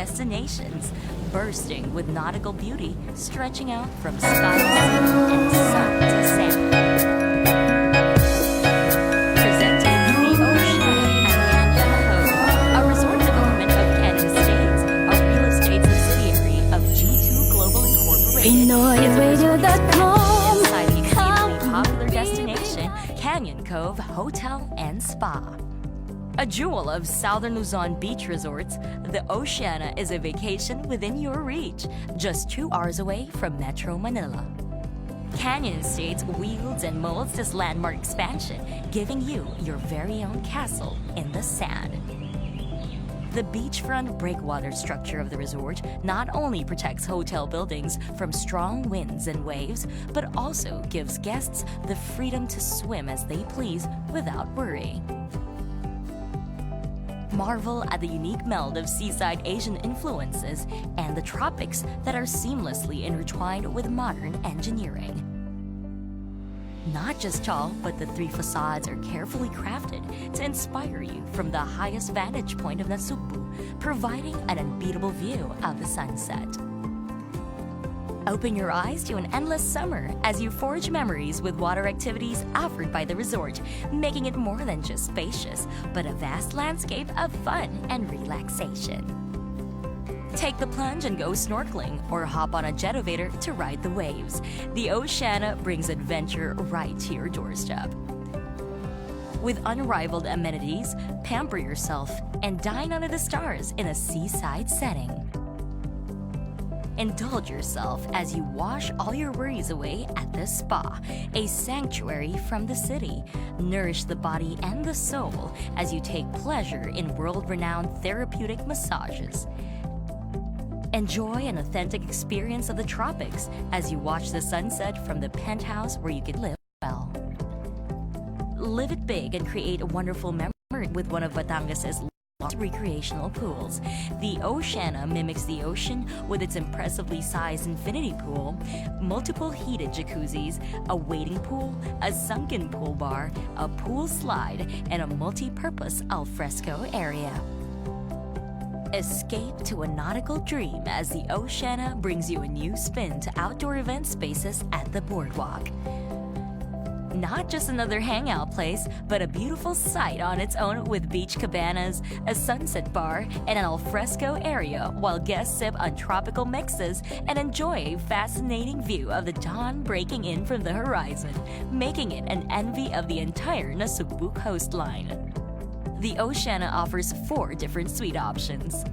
destinations, bursting with nautical beauty, stretching out from sky to sea and sun to sand. Presenting the Oceana at Canton, a resort development of Canton Estates, a real estate subsidiary of G2 Global Incorporated. PinoyRadio.com. Inside the exceedingly popular destination, Canyon Cove Hotel and Spa. A jewel of Southern Luzon beach resorts, the Oceana is a vacation within your reach, just 2 hours away from Metro Manila. Canyon Estates wields and molds this landmark expansion, giving you your very own castle in the sand. The beachfront breakwater structure of the resort not only protects hotel buildings from strong winds and waves, but also gives guests the freedom to swim as they please without worry. Marvel at the unique meld of seaside Asian influences and the tropics that are seamlessly intertwined with modern engineering. Not just tall, but the 3 facades are carefully crafted to inspire you from the highest vantage point of Nasugbu, providing an unbeatable view of the sunset. Open your eyes to an endless summer as you forge memories with water activities offered by the resort, making it more than just spacious, but a vast landscape of fun and relaxation. Take the plunge and go snorkeling, or hop on a jetovator to ride the waves. The Oceana brings adventure right to your doorstep. With unrivaled amenities, pamper yourself and dine under the stars in a seaside setting. Indulge yourself as you wash all your worries away at the spa, a sanctuary from the city. Nourish the body and the soul as you take pleasure in world-renowned therapeutic massages. Enjoy an authentic experience of the tropics as you watch the sunset from the penthouse where you can live well. Live it big and create a wonderful memory with one of Batangas's recreational pools. The Oceana mimics the ocean with its impressively sized infinity pool, multiple heated jacuzzis, a wading pool, a sunken pool bar, a pool slide, and a multi-purpose alfresco area. Escape to a nautical dream as the Oceana brings you a new spin to outdoor event spaces at the boardwalk. Not just another hangout place, but a beautiful sight on its own with beach cabanas, a sunset bar, and an alfresco area while guests sip on tropical mixes and enjoy a fascinating view of the dawn breaking in from the horizon, making it an envy of the entire Nasugbu coastline. The Oceana offers 4 different suite options.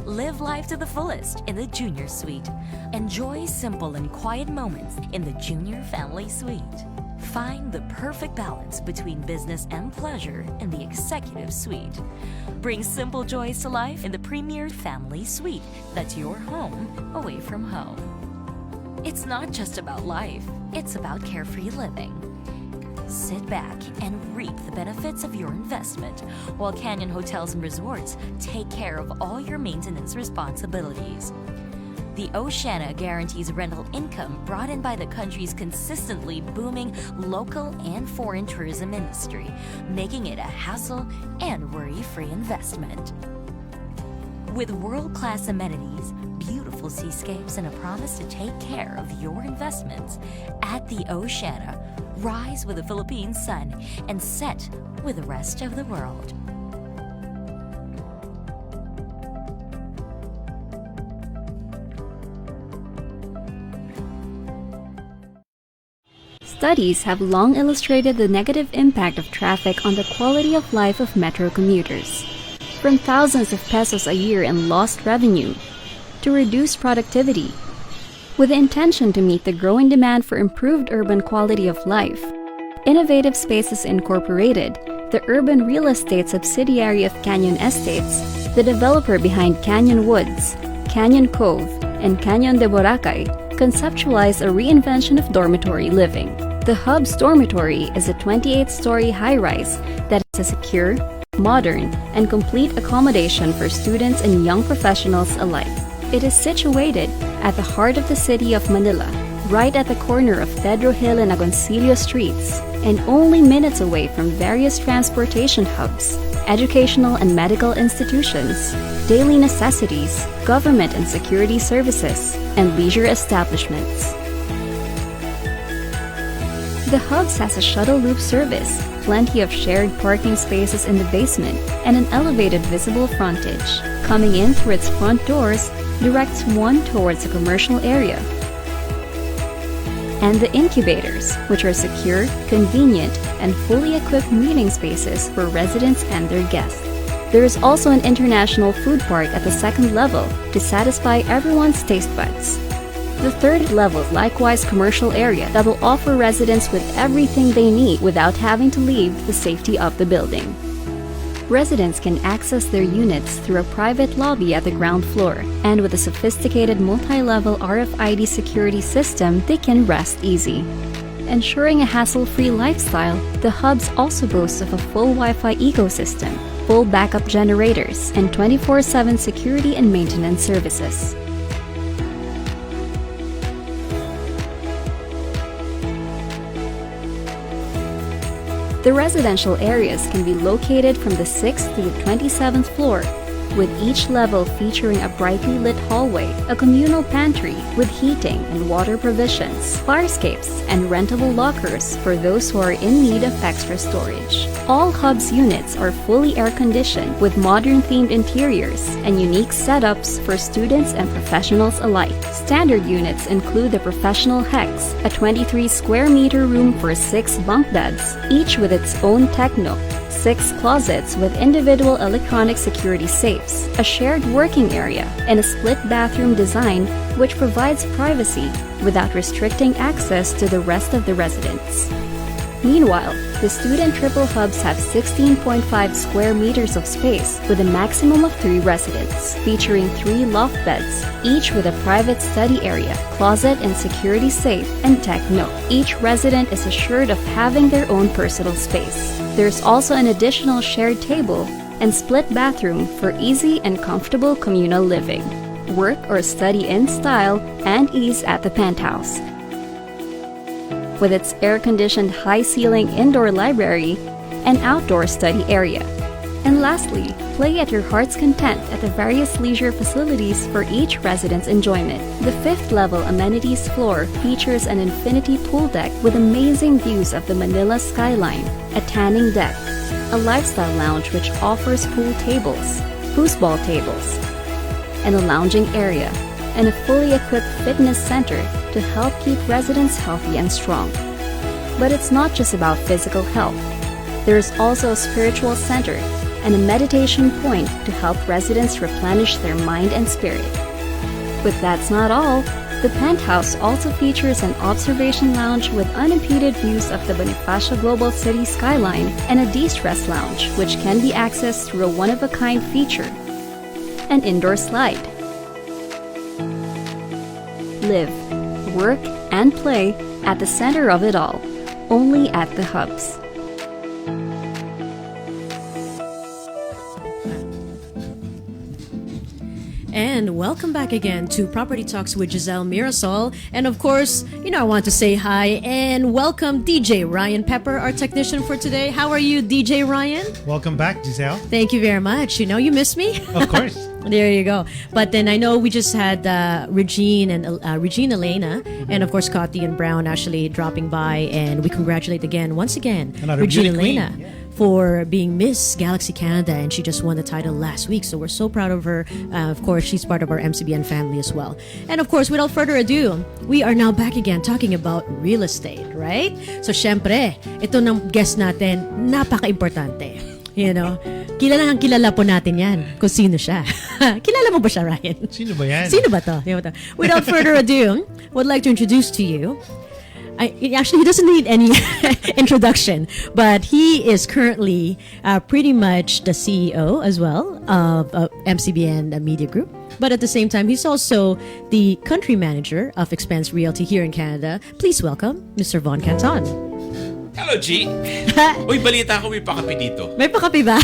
Live life to the fullest in the Junior Suite. Enjoy simple and quiet moments in the Junior Family Suite. Find the perfect balance between business and pleasure in the Executive Suite. Bring simple joys to life in the Premier Family Suite. That's your home away from home. It's not just about life, it's about carefree living. Sit back and reap the benefits of your investment, while Canyon Hotels and Resorts take care of all your maintenance responsibilities. The Oceana guarantees rental income brought in by the country's consistently booming local and foreign tourism industry, making it a hassle and worry-free investment. With world-class amenities, beautiful seascapes, and a promise to take care of your investments, at the Oceana, rise with the Philippine sun and set with the rest of the world. Studies have long illustrated the negative impact of traffic on the quality of life of metro commuters. From thousands of pesos a year in lost revenue to reduced productivity. With the intention to meet the growing demand for improved urban quality of life, Innovative Spaces Incorporated, the urban real estate subsidiary of Canyon Estates, the developer behind Canyon Woods, Canyon Cove, and Canyon de Boracay, conceptualized a reinvention of dormitory living. The Hub's dormitory is a 28-story high-rise that is a secure, modern, and complete accommodation for students and young professionals alike. It is situated at the heart of the city of Manila, right at the corner of Pedro Hill and Agoncillo streets, and only minutes away from various transportation hubs, educational and medical institutions, daily necessities, government and security services, and leisure establishments. The Hubs has a shuttle loop service, plenty of shared parking spaces in the basement, and an elevated visible frontage. Coming in through its front doors directs one towards a commercial area. And the incubators, which are secure, convenient, and fully equipped meeting spaces for residents and their guests. There is also an international food park at the second level to satisfy everyone's taste buds. The third level is likewise commercial area that will offer residents with everything they need without having to leave the safety of the building. Residents can access their units through a private lobby at the ground floor, and with a sophisticated multi-level RFID security system, they can rest easy. Ensuring a hassle-free lifestyle, the Hubs also boasts of a full Wi-Fi ecosystem, full backup generators, and 24/7 security and maintenance services. The residential areas can be located from the 6th to the 27th floor, with each level featuring a brightly lit hallway, a communal pantry with heating and water provisions, firescapes, and rentable lockers for those who are in need of extra storage. All Hubs units are fully air-conditioned with modern-themed interiors and unique setups for students and professionals alike. Standard units include the Professional Hex, a 23-square-meter room for 6 bunk beds, each with its own tech nook, 6 closets with individual electronic security safes, a shared working area, and a split bathroom design which provides privacy without restricting access to the rest of the residents. Meanwhile, the student triple hubs have 16.5 square meters of space with a maximum of 3 residents, featuring 3 loft beds, each with a private study area, closet and security safe, and tech nook. Each resident is assured of having their own personal space. There's also an additional shared table and split bathroom for easy and comfortable communal living. Work or study in style and ease at the penthouse. With its air-conditioned high-ceiling indoor library and outdoor study area. And lastly, play at your heart's content at the various leisure facilities for each resident's enjoyment. The 5th level amenities floor features an infinity pool deck with amazing views of the Manila skyline, a tanning deck, a lifestyle lounge which offers pool tables, foosball tables, and a lounging area, and a fully equipped fitness center to help keep residents healthy and strong. But it's not just about physical health. There is also a spiritual center and a meditation point to help residents replenish their mind and spirit. But that's not all. The penthouse also features an observation lounge with unimpeded views of the Bonifacio Global City skyline and a de-stress lounge which can be accessed through a one-of-a-kind feature, an indoor slide. Live, work, and play at the center of it all, only at the Hubs. And welcome back again to Property Talks with Gizele Mirasol. And of course, I want to say hi and welcome DJ Ryan Pepper, our technician for today. How are you, DJ Ryan? Welcome back, Giselle. Thank you very much. You miss me? Of course. There you go. But then I know we just had Regine Elena, and of course Cotty and Brown actually dropping by, and we congratulate once again, another Regine beauty Elena. queen. Yeah. For being Miss Galaxy Canada, and she just won the title last week, so we're so proud of her. Of course, she's part of our MCBN family as well. And of course, without further ado, we are now back again talking about real estate, right? So syempre, ito ng guest natin, napaka-importante. Kilala po natin yan kung sino siya. Kilala mo ba siya, Ryan? Sino ba yan? Sino ba to? Without further ado, would like to introduce to you, actually, he doesn't need any introduction, but he is currently pretty much the CEO as well of MCBN Media Group. But at the same time, he's also the country manager of Expense Realty here in Canada. Please welcome Mr. Von Canton. Hello, G. Uy, balita ko may pakape dito. May pakape ba?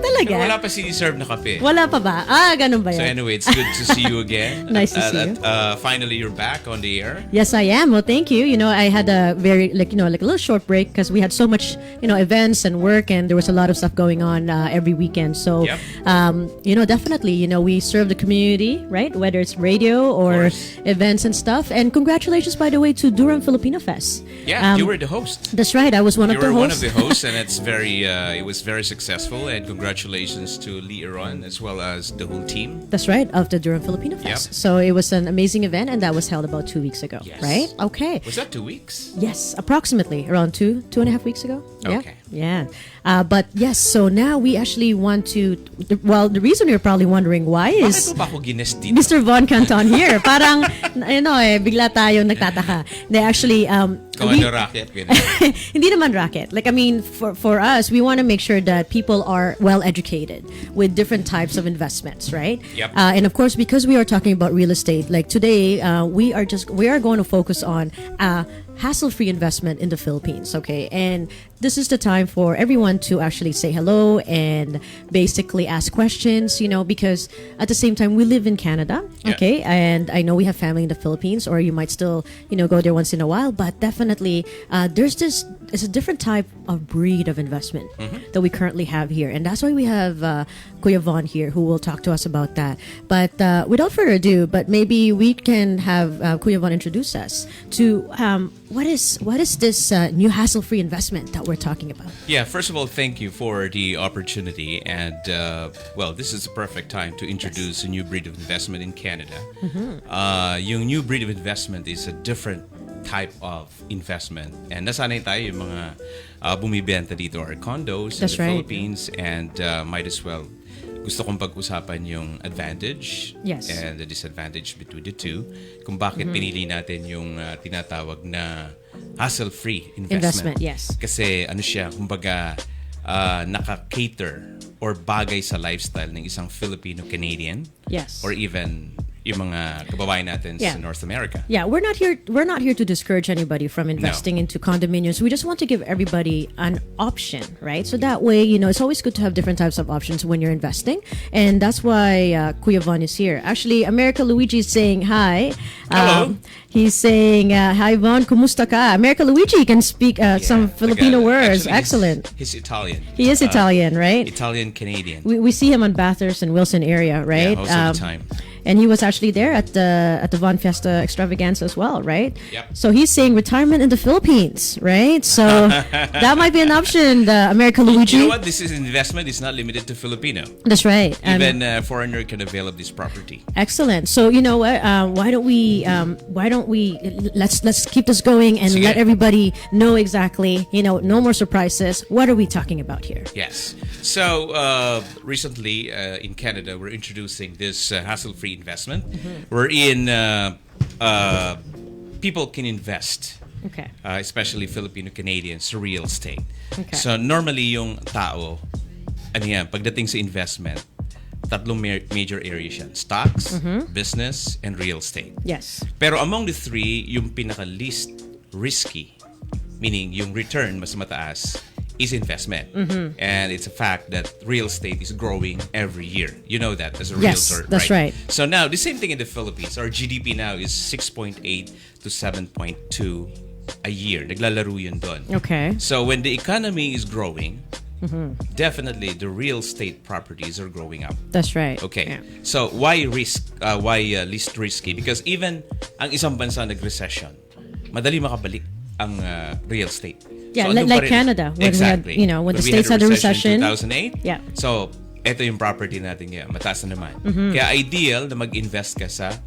Talaga? Pero wala pa siniserve na kape. Wala pa ba? Ganun ba So yan? anyway, it's good to see you again. Nice to see you. Finally, you're back on the air. Yes, I am. Well, thank you. I had a very, like a little short break because we had so much, events and work, and there was a lot of stuff going on every weekend. So, Yep. Definitely, we serve the community, right? Whether it's radio or events and stuff. And congratulations, by the way, to Durham Filipino Fest. Yeah, you were the host. That's right. I was one of You the were one hosts. of the hosts, and it was very successful. And congratulations to Lee Aaron as well as the whole team. That's right, of the Durham Filipino Fest. Yep. So it was an amazing event, and that was held about 2 weeks ago, Yes. right? Okay. Was that 2 weeks? Yes, approximately around 2.5 weeks ago. Okay. Yeah. But yes, so now we actually want to. Well, the reason you're probably wondering why Bakit is mo ba ako ginest dito? Mr. Von Canton here. Parang bigla tayong nagtataka. They actually Kung ano racket, ganun. hindi naman racket. Like, I mean, for us, we want to make sure that people are well educated with different types of investments, right? Yep. And of course, because we are talking about real estate, like today, we are going to focus on hassle-free investment in the Philippines, okay? And this is the time for everyone to actually say hello and basically ask questions, because at the same time, we live in Canada, Yeah. okay? And I know we have family in the Philippines, or you might still, go there once in a while, but definitely it's a different type of breed of investment that we currently have here. And that's why we have Kuya Von here, who will talk to us about that. But without further ado, but maybe we can have Kuya Von introduce us to what is this new hassle-free investment that we're talking about? Yeah, first of all, thank you for the opportunity. And, this is the perfect time to introduce a new breed of investment in Canada. Yung new breed of investment is a different type of investment. And nasanay tayo yung mga bumibenta dito are condos That's in the right. Philippines. And might as well, gusto kong pag-usapan yung advantage Yes. and the disadvantage between the two. Kung bakit pinili natin yung tinatawag na hassle-free investment. Yes. Kasi kumbaga, naka-cater or bagay sa lifestyle ng isang Filipino-Canadian Yes. or even yung mga kababayan natin sa North America. Yeah, we're not here to discourage anybody from investing into condominiums. We just want to give everybody an option, right? So that way, it's always good to have different types of options when you're investing. And that's why Kuya Von is here. Actually, America Luigi is saying hi. Hello. He's saying, hi Von, kumusta ka? America Luigi can speak some Filipino words. Actually, Excellent. He's Italian. He is Italian, right? Italian-Canadian. We see him on Bathurst and Wilson area, right? Yeah, most of the time. And he was actually there at the Von Fiesta Extravaganza as well, right? Yep. So he's saying retirement in the Philippines, right? So that might be an option, the America Luigi. You know what? This is investment. It's not limited to Filipino. That's right. Even foreigner can avail of this property. Excellent. So you know what? Why don't we let's keep this going and Sige. let everybody know exactly. No more surprises. What are we talking about here? Yes. So recently in Canada, we're introducing this hassle-free investment, wherein people can invest, Okay. especially Filipino Canadians, sa real estate. Okay. So normally yung tao, pagdating sa investment, tatlong major areas yan: stocks, business, and real estate. Yes. Pero among the three, yung pinaka-least risky, meaning yung return mas mataas, is investment. And it's a fact that real estate is growing every year. You know that as a Yes, realtor, that's right. So now, the same thing in the Philippines. Our GDP now is 6.8 to 7.2 a year. Naglalaro yun doon. Okay. So when the economy is growing, definitely the real estate properties are growing up. That's right. Okay. Yeah. So why risk? Why least risky? Because even ang isang bansa nag-recession, madali makabalik ang real estate. Yeah, So, andun like pa rin. Canada, when we had, exactly. when the we states had a recession. 2008. Yeah. So ito yung property natin ngayon, mataas na naman. Kaya ideal na mag-invest ka sa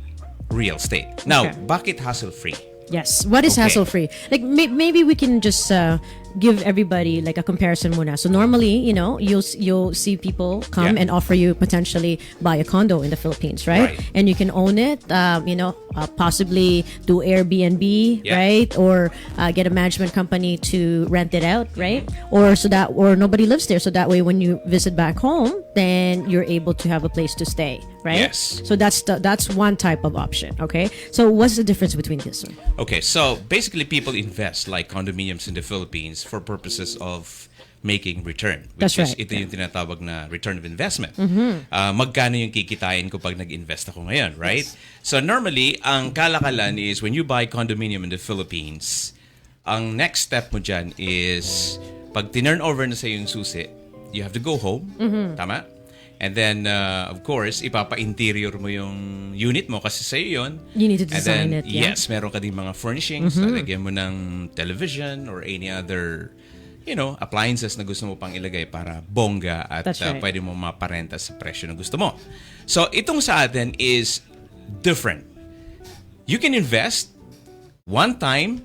real estate. Now, Okay. bakit hassle-free? Yes. What is Okay. hassle-free? Like maybe we can just give everybody like a comparison muna. So normally, you'll see people come Yeah. and offer you potentially buy a condo in the Philippines, right? Right. And you can own it, possibly do Airbnb, Yeah. right? Or get a management company to rent it out, right? Or nobody lives there, so that way when you visit back home, then you're able to have a place to stay, right? Yes. So that's one type of option. Okay. So what's the difference between this one? Okay, so basically people invest like condominiums in the Philippines for purposes of making return. Which That's is, right. ito yung tinatawag na return of investment. Magkano yung kikitain ko pag nag-invest ako ngayon, right? So normally, ang kalakalan is when you buy condominium in the Philippines, ang next step mo dyan is pag tinurn over na sa yung susi, you have to go home. Tama? And then, of course, ipapa-interior mo yung unit mo kasi sa'yo yun. You need to And design then, it, yeah. yes, meron ka din mga furnishings. Lalagyan mo ng television or any other, appliances na gusto mo pang ilagay para bongga at That's right. pwede mo maparenta sa presyo na gusto mo. So, itong sa atin is different. You can invest one time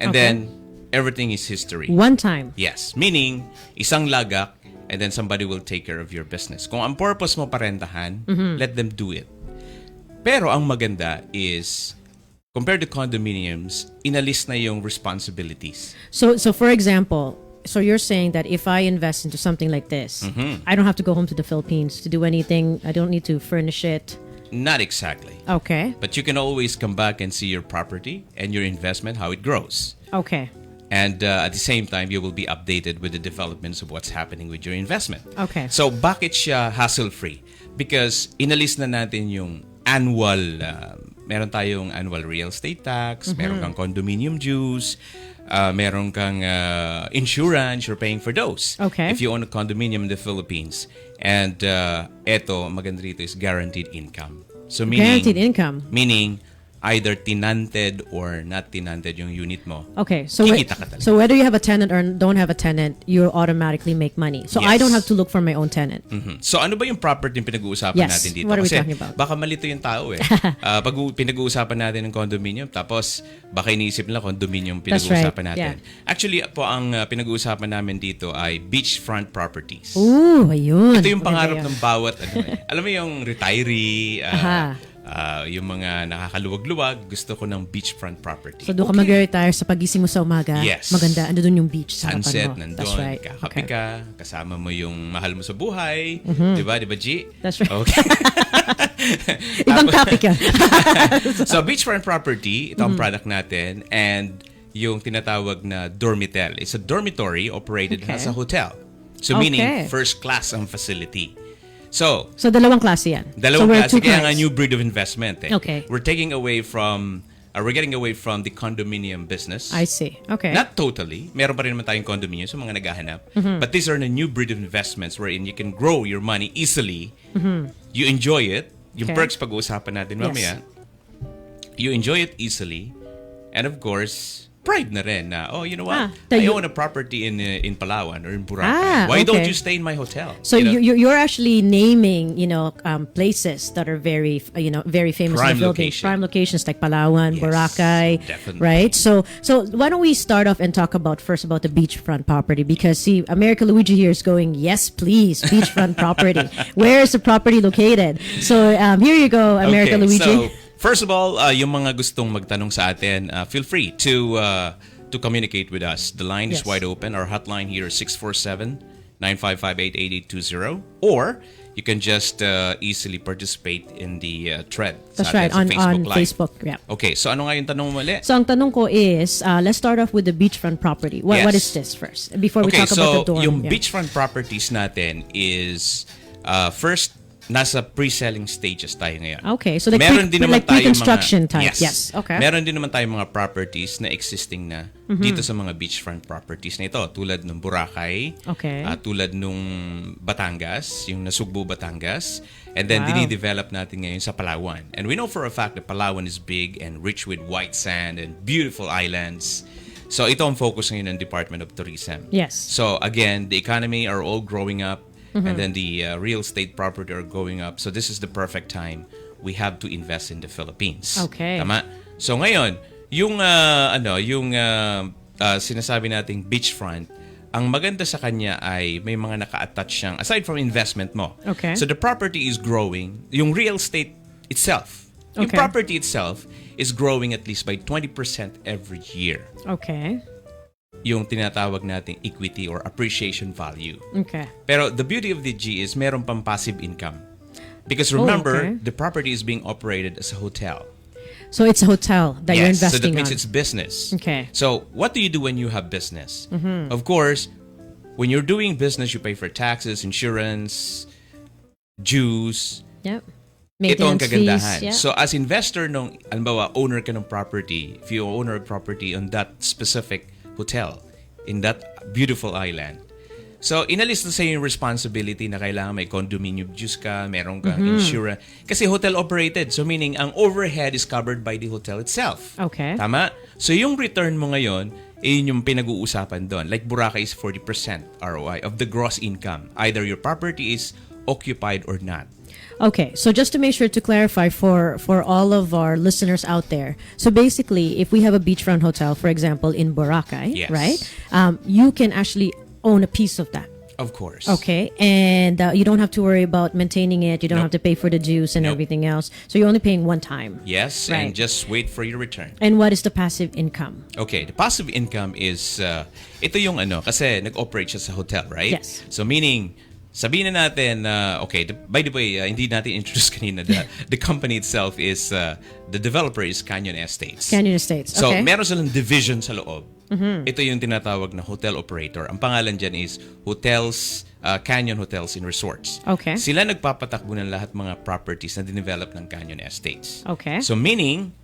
and then everything is history. One time. Yes. Meaning, isang lagak and then somebody will take care of your business. Kung ang purpose mo parentahan, let them do it. Pero ang maganda is, compared to condominiums, inalis na yung responsibilities. So for example, so you're saying that if I invest into something like this, I don't have to go home to the Philippines to do anything. I don't need to furnish it. Not exactly. Okay. But you can always come back and see your property and your investment, how it grows. Okay. And at the same time, you will be updated with the developments of what's happening with your investment. Okay. So, bakit siya hassle-free? Because inalis na natin yung annual, meron tayong annual real estate tax, meron kang condominium dues, meron kang insurance, you're paying for those. Okay. If you own a condominium in the Philippines. And eto, maganda rito is guaranteed income. So, Guaranteed income. Meaning, either tenanted or not tenanted yung unit mo. Okay, so Kikita ka talaga. so whether you have a tenant or don't have a tenant, you automatically make money. So I Yes. don't have to look for my own tenant. So ano ba yung property yung pinag-uusapan Yes. natin dito? What are we Kasi talking about? baka malito yung tao eh. Pag pinag-uusapan natin ng condominium, tapos baka iniisip nila condominium That's pinag-uusapan right. natin. Actually po, ang pinag-uusapan namin dito ay beachfront properties. Ooh, ayun. Ito yung pangarap Maganda ng bawat alam mo yung retiree, Aha. yung mga nakakaluwag-luwag, gusto ko ng beachfront property. So doon ka mag-retire sa pagising mo sa umaga. Yes. Maganda. Ando doon yung beach sa harapan Sunset, mo. nandun, That's right. kakape ka, kasama mo yung mahal mo sa buhay. Di ba, G? That's right. Okay. Ibang topic yan. So, beachfront property, ito ang product natin, and yung tinatawag na dormitel. It's a dormitory operated Okay. as a hotel. So, Okay. meaning first class ang facility. So, So dalawang klase yan. dalawang so we're klase, two kaya nga kinds. new breed of investment. Okay. We're getting away from the condominium business. I see. Okay. Not totally. Meron pa rin naman tayong condominium sa mga naghahanap. But these are the new breed of investments wherein you can grow your money easily. You enjoy it. Yung Okay. perks pag-uusapan natin mamaya. You enjoy it easily. And of course, pride na rin na, oh, you know what? I own a property in Palawan or in Boracay. Why don't okay. you stay in my hotel? So You know? you're actually naming, places that are very, very famous Prime in the Philippines. location. Prime locations like Palawan, Yes, Boracay, definitely. right? So why don't we start off and talk first about the beachfront property? Because see, America Luigi here is going, yes, please, beachfront property. Where is the property located? So here you go, America Okay, Luigi. so first of all, yung mga gustong magtanong sa atin, feel free to communicate with us. The line is Yes. wide open. Our hotline here is 647-955-8820. Or you can just easily participate in the thread. That's sa right, atin sa on Live. Facebook. Yeah. Okay, so ano nga yung tanong mo muli? So ang tanong ko is, let's start off with the beachfront property. What Yes. is this first? Before we Okay, talk about the so dorm. yung yeah. beachfront properties natin is first, nasa pre-selling stages tayo ngayon. Okay, so like Meron din naman tayong pre-construction type. Yes. Yes, okay. Meron din naman tayong mga properties na existing na dito sa mga beachfront properties na ito. Tulad ng Boracay. Okay. Tulad nung Batangas, yung Nasugbu, Batangas. And then, Wow. dinidevelop natin ngayon sa Palawan. And we know for a fact that Palawan is big and rich with white sand and beautiful islands. So, ito ang focus ngayon ng Department of Tourism. Yes. So, again, the economy are all growing up. And then the real estate property are going up. So this is the perfect time we have to invest in the Philippines. Okay. Tama? So ngayon, yung sinasabi nating beachfront, ang maganda sa kanya ay may mga naka-attach siyang aside from investment mo. Okay. So the property is growing, yung real estate itself Yung Okay. property itself is growing at least by 20% every year. Okay. Yung tinatawag nating equity or appreciation value. Okay. Pero the beauty of the G is meron pang passive income. Because remember, okay. the property is being operated as a hotel. So it's a hotel that you're Yes, so that investing means on. it's business. Okay. So what do you do when you have business? Of course, when you're doing business, you pay for taxes, insurance, dues. Yep. Ito ang Maintenance kagandahan. fees. Yeah. So as investor nung, halimbawa, owner ka ng property, if you owner of property on that specific hotel, in that beautiful island, so inalis na sa'yo yung responsibility na kailangan may condominium dues ka, meron kang insurance. Kasi hotel operated. So meaning, ang overhead is covered by the hotel itself. Okay. Tama? So yung return mo ngayon, yun yung pinag-uusapan doon. Like Boracay is 40% ROI of the gross income. Either your property is occupied or not. Okay, so just to make sure to clarify for all of our listeners out there, so basically, if we have a beachfront hotel, for example, in Boracay, Yes. right, you can actually own a piece of that. Of course. Okay, and you don't have to worry about maintaining it. You don't Nope. have to pay for the dues and Nope. everything else. So you're only paying one time. Yes, Right. and just wait for your return. And what is the passive income? Okay, the passive income is, ito yung kasi nag-operate siya sa hotel, right? Yes. So meaning, sabihin na natin, by the way, hindi natin introduce kanina, the company itself is, the developer is Canton Estates. Canyon Estates. So, Okay. meron silang division sa loob. Ito yung tinatawag na hotel operator. Ang pangalan dyan is Hotels, Canyon Hotels and Resorts. Okay. Sila nagpapatakbo ng lahat mga properties na dinevelop ng Canyon Estates. Okay. So, meaning,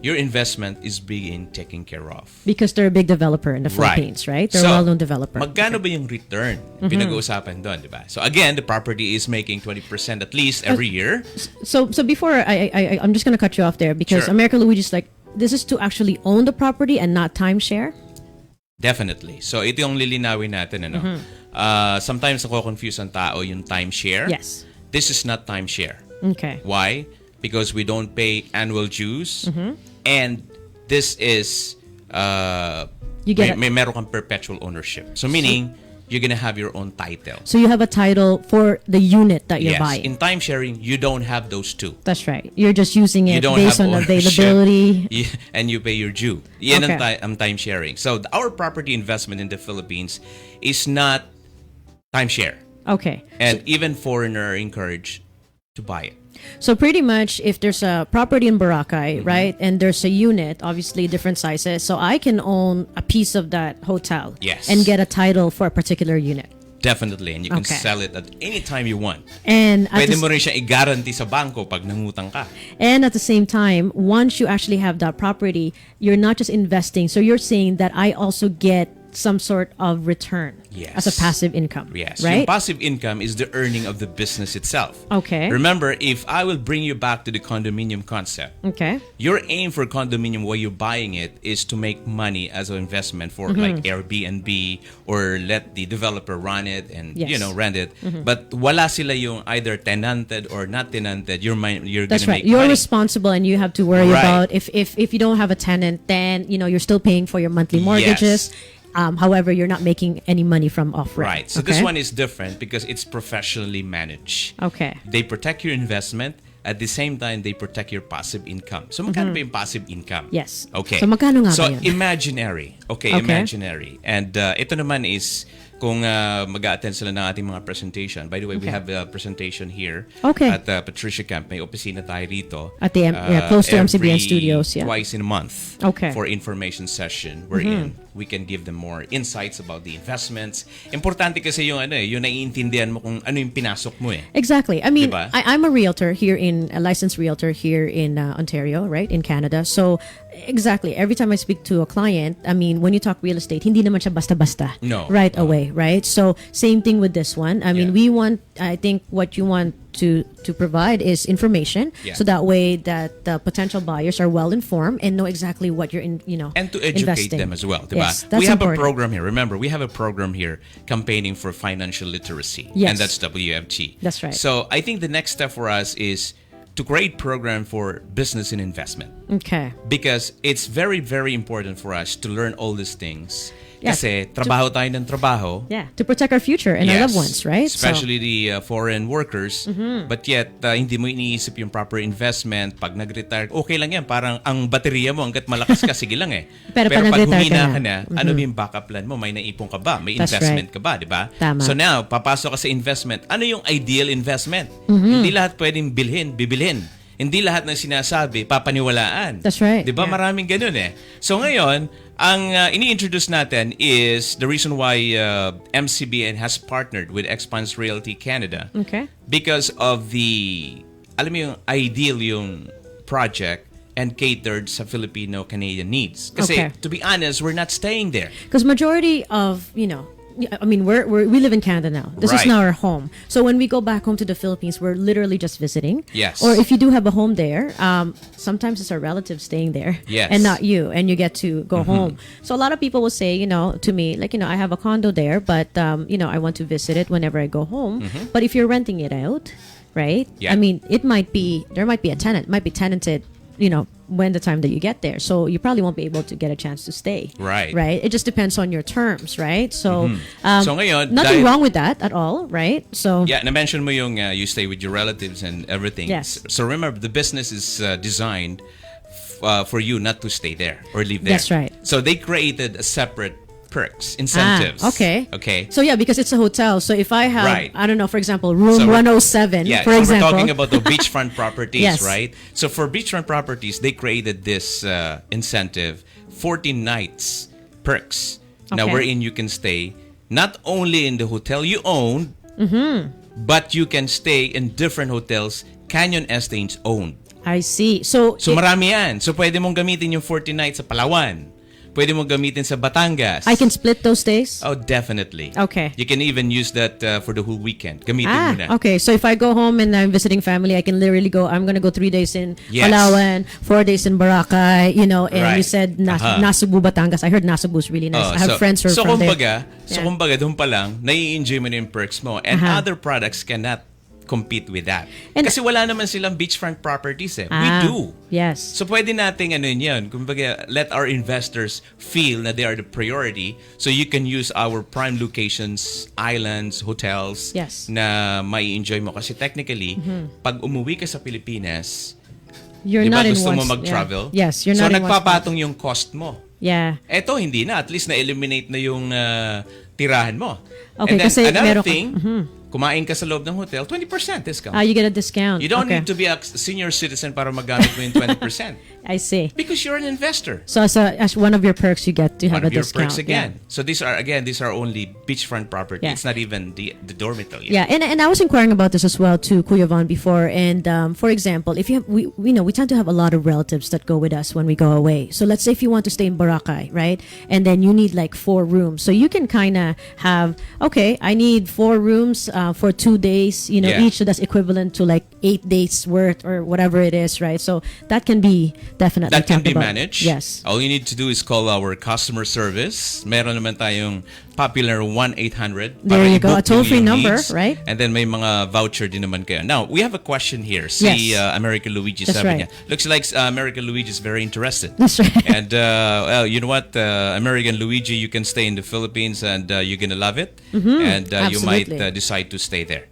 your investment is being taken care of. Because they're a big developer in the Philippines, right? They're So, a well-known developer. Magkano ba yung return? Pinag-uusapan doon, di ba? So again, the property is making 20% at least every year. So before I'm just gonna cut you off there because Sure. America Luigi's like, this is to actually own the property and not timeshare. Definitely. So ito yung lilinawin natin, ano? Sometimes nako-confuse ang tao yung timeshare. Yes. This is not timeshare. Okay. Why? Because we don't pay annual dues. And this is You get meron kang perpetual ownership. So meaning, you're gonna have your own title. So you have a title for the unit that you're Yes. buying. In time sharing, you don't have those two. That's right. You're just using You it don't based have on ownership. availability. And you pay your due. Yan Okay. ang time sharing. So our property investment in the Philippines is not timeshare. Okay. And even foreigner are encouraged to buy it. So pretty much, if there's a property in Boracay, right, and there's a unit, obviously different sizes, so I can own a piece of that hotel Yes. and get a title for a particular unit. Definitely. And you can Okay. sell it at any time you want. And at, Pwede the, mo rin siya i-guarantee sa bangko pag nangutang ka. and at the same time, once you actually have that property, you're not just investing. So you're saying that I also get some sort of return Yes. as a passive income. Yes. Right? Yung passive income is the earning of the business itself. Okay. Remember, if I will bring you back to the condominium concept, Okay. your aim for condominium while you're buying it is to make money as an investment for like Airbnb or let the developer run it and Yes. rent it. But wala sila yung either tenanted or not tenanted. You're That's gonna right. make You're money. responsible, and you have to worry Right. about if you don't have a tenant, then you're still paying for your monthly mortgages. However, you're not making any money from off rent. Right. So this one is different because it's professionally managed. Okay. They protect your investment. At the same time, they protect your passive income. So magkano ba yung passive income? Yes. Okay. So magkano nga So ba yun? imaginary. Okay, Okay. imaginary. And ito naman is kung mag-a-attend sila ng ating mga presentation. By the way, we Okay. have a presentation here Okay. at Patricia Camp. May opisina tayo rito. At the close to MCBN every Studios, yeah. Twice in a month. Okay. For information session wherein we can give them more insights about the investments. Importante kasi yung yung naiintindihan mo kung ano yung pinasok mo eh. Exactly. I mean, Diba? I'm a licensed realtor here in Ontario, right, in Canada. So, exactly. Every time I speak to a client, I mean, when you talk real estate, hindi naman siya basta-basta. No. Right away, right? So, same thing with this one. I mean, Yeah. I think what you want to provide is information, Yeah. so that way that the potential buyers are well informed and know exactly what you're And to educate investing. them as well, diba? Yes, that's we have important. a program here. Remember, we have a program here campaigning for financial literacy. Yes. And that's WFG. That's right. So I think the next step for us is to create program for business and investment. Okay. Because it's very, very important for us to learn all these things. Yeah. Kasi trabaho tayo ng trabaho. Yeah, to protect our future and our loved ones, right? Especially the foreign workers. But yet, hindi mo iniisip yung proper investment. Pag nag-retire, okay lang yan. Parang ang baterya mo, hanggat malakas ka, sige lang eh. Pero pag nag-retire humina ka ka na, ano yung backup plan mo? May naipon ka ba? May That's investment right. ka ba? Diba? Tama. So now, papasok ka sa investment. Ano yung ideal investment? Hindi lahat pwedeng bibilhin. Hindi lahat ng sinasabi, papaniwalaan. That's right. Diba? Yeah. Maraming ganun eh. So ngayon, ang ini-introduce natin is the reason why MCBN has partnered with Expanse Realty Canada. Okay. Because of the, alam mo yung ideal yung project and catered sa Filipino-Canadian needs. Kasi, Okay. to be honest, we're not staying there. Because majority of, I mean, we live in Canada now. This is Right. now our home. So when we go back home to the Philippines, we're literally just visiting. Yes. Or if you do have a home there, sometimes it's our relatives staying there, Yes. and not you, and you get to go home. So a lot of people will say, to me, like, I have a condo there, but I want to visit it whenever I go home. But if you're renting it out, right? Yeah. I mean, there might be a tenant, might be tenanted, when the time that you get there. So you probably won't be able to get a chance to stay. Right. Right? It just depends on your terms, right? So, So ngayon, nothing dahil- wrong with that at all, right? So, Yeah, na-mention mo yung you stay with your relatives and everything. Yes. So remember, the business is designed for you not to stay there or live there. That's right. So they created a separate perks, incentives. okay. Okay. So yeah, because it's a hotel. So if I have, Right. I don't know, for example, room So we're- 107, Yeah, for so example. we're talking about the beachfront properties, Yes. right? So for beachfront properties, they created this incentive, 14 nights perks. Now, Okay. wherein you can stay not only in the hotel you own, but you can stay in different hotels Canyon Estates owned. I see. So, So marami yan. So pwede mong gamitin yung 14 nights sa Palawan. Pwede mong gamitin sa Batangas. I can split those days? Oh, definitely. Okay. You can even use that for the whole weekend. Gamitin mo na. Okay. So if I go home and I'm visiting family, I can literally go, I'm going to go 3 days in Yes. Palawan, 4 days in Boracay, and Right. you said Nasugbu, Batangas. I heard Nasugbu is really nice. Oh, I have friends who are from there. So kumbaga, doon pa lang, nai-enjoy mo na yung perks mo. And other products cannot compete with that. And- Kasi wala naman silang beachfront properties eh. We do. Yes. So pwede nating yun, kumbaga, let our investors feel na they are the priority so you can use our prime locations, islands, hotels Yes. na may enjoy mo. Kasi technically, pag umuwi ka sa Pilipinas, You're di ba not in gusto one. mo mag-travel? Yeah. Yes, you're so not in one spot. nagpapatong yung cost mo. Yeah. Eto, hindi na. At least na-eliminate na yung tirahan mo. Okay, And then kasi another meron ka- thing, kumain ka sa loob ng hotel, 20% discount. You get a discount. You don't Okay. need to be a senior citizen para magamit mo yung 20%. I see. Because you're an investor. So as one of your perks, you get to have One of a your discount. perks again. So these are only beachfront property. Yeah. It's not even the dormitory. Yeah, and I was inquiring about this as well to Kuya Von before. And for example, if you have, we tend to have a lot of relatives that go with us when we go away. So let's say if you want to stay in Boracay, right, and then you need like 4 rooms, so you can kind of have, okay, I need 4 rooms for 2 days, Yeah. each. So that's equivalent to like 8 days worth or whatever it is, right? So that can be definitely That can talked be about. managed. Yes. All you need to do is call our customer service. Meron naman tayong popular 1-800 There para you go. i-book A toll-free yung number, needs. right? And then may mga voucher din naman kayo. Now, we have a question here. Si Yes. American Luigi That's sabi right. niya. Looks like American Luigi is very interested. That's right. And well, you know what, American Luigi, you can stay in the Philippines and you're gonna love it. And you might Absolutely. decide to stay there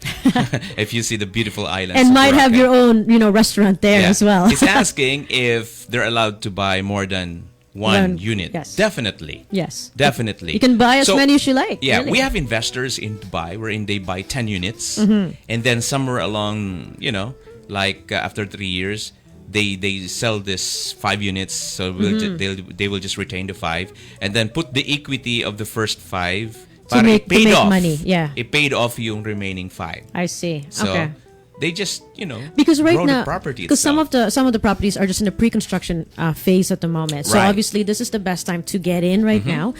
if you see the beautiful islands. And of might have Boracay. your own, restaurant there Yeah. as well. He's asking if they're allowed to buy more than one unit. Yes. Definitely. Yes. Definitely. You can buy as So, many as you like. Yeah, really. we have investors in Dubai wherein they buy 10 units, Mm-hmm. and then somewhere along, like after 3 years, they sell this 5 units, so they will just retain the 5, and then put the equity of the first 5 To para make- it paid to make off. money, yeah. It paid off yung remaining 5. I see. So Okay. they just Because right grow now, the property because some itself. of the properties are just in the pre-construction phase at the moment. So Right. obviously, this is the best time to get in right now,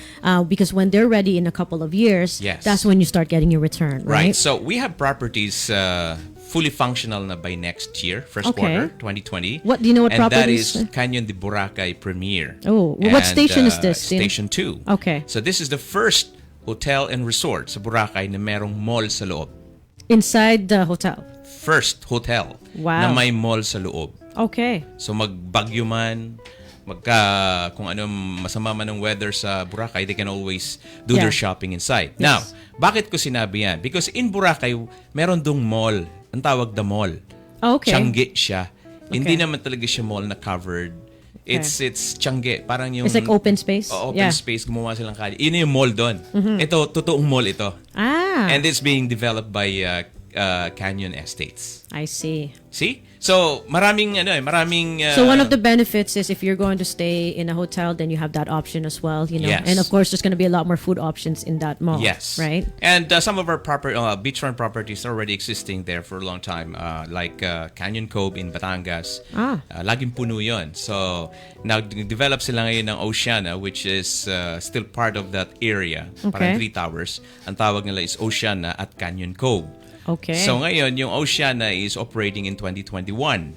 because when they're ready in a couple of years, Yes. that's when you start getting your return. Right. Right. So we have properties fully functional na by next year, first Okay. quarter 2020. What do you know? What and properties? that is Canyon de Boracay Premier. Oh, what station is this? Station 2. Okay. So this is the first hotel and resort sa Boracay na merong mall sa loob. Inside the hotel. First hotel Wow. na may mall sa loob. Okay. So magbagyo man, kung ano masama man ng weather sa Boracay, they can always do their shopping inside. Now, bakit ko sinabi yan? Because in Boracay, meron dong mall. Ang tawag na mall. Okay. Tiangge siya. Hindi naman talaga siya mall na covered. It's tiangge. Parang yung... It's like open space? Open space. Gumawa silang kalye. Yun yung mall doon. Ito, totoong mall ito. And it's being developed by Canyon Estates. I see. See? So, maraming so one of the benefits is if you're going to stay in a hotel, then you have that option as well, you know. Yes. And of course, there's going to be a lot more food options in that mall. Yes. Right? And some of our beachfront properties are already existing there for a long time, like Canyon Cove in Batangas. Laging puno yun. So, now develop sila ngayon ng Oceana, which is still part of that area. Parang 3 towers. Ang tawag nila is Oceana at Canyon Cove. Okay. So ngayon, yung Oceana is operating in 2021.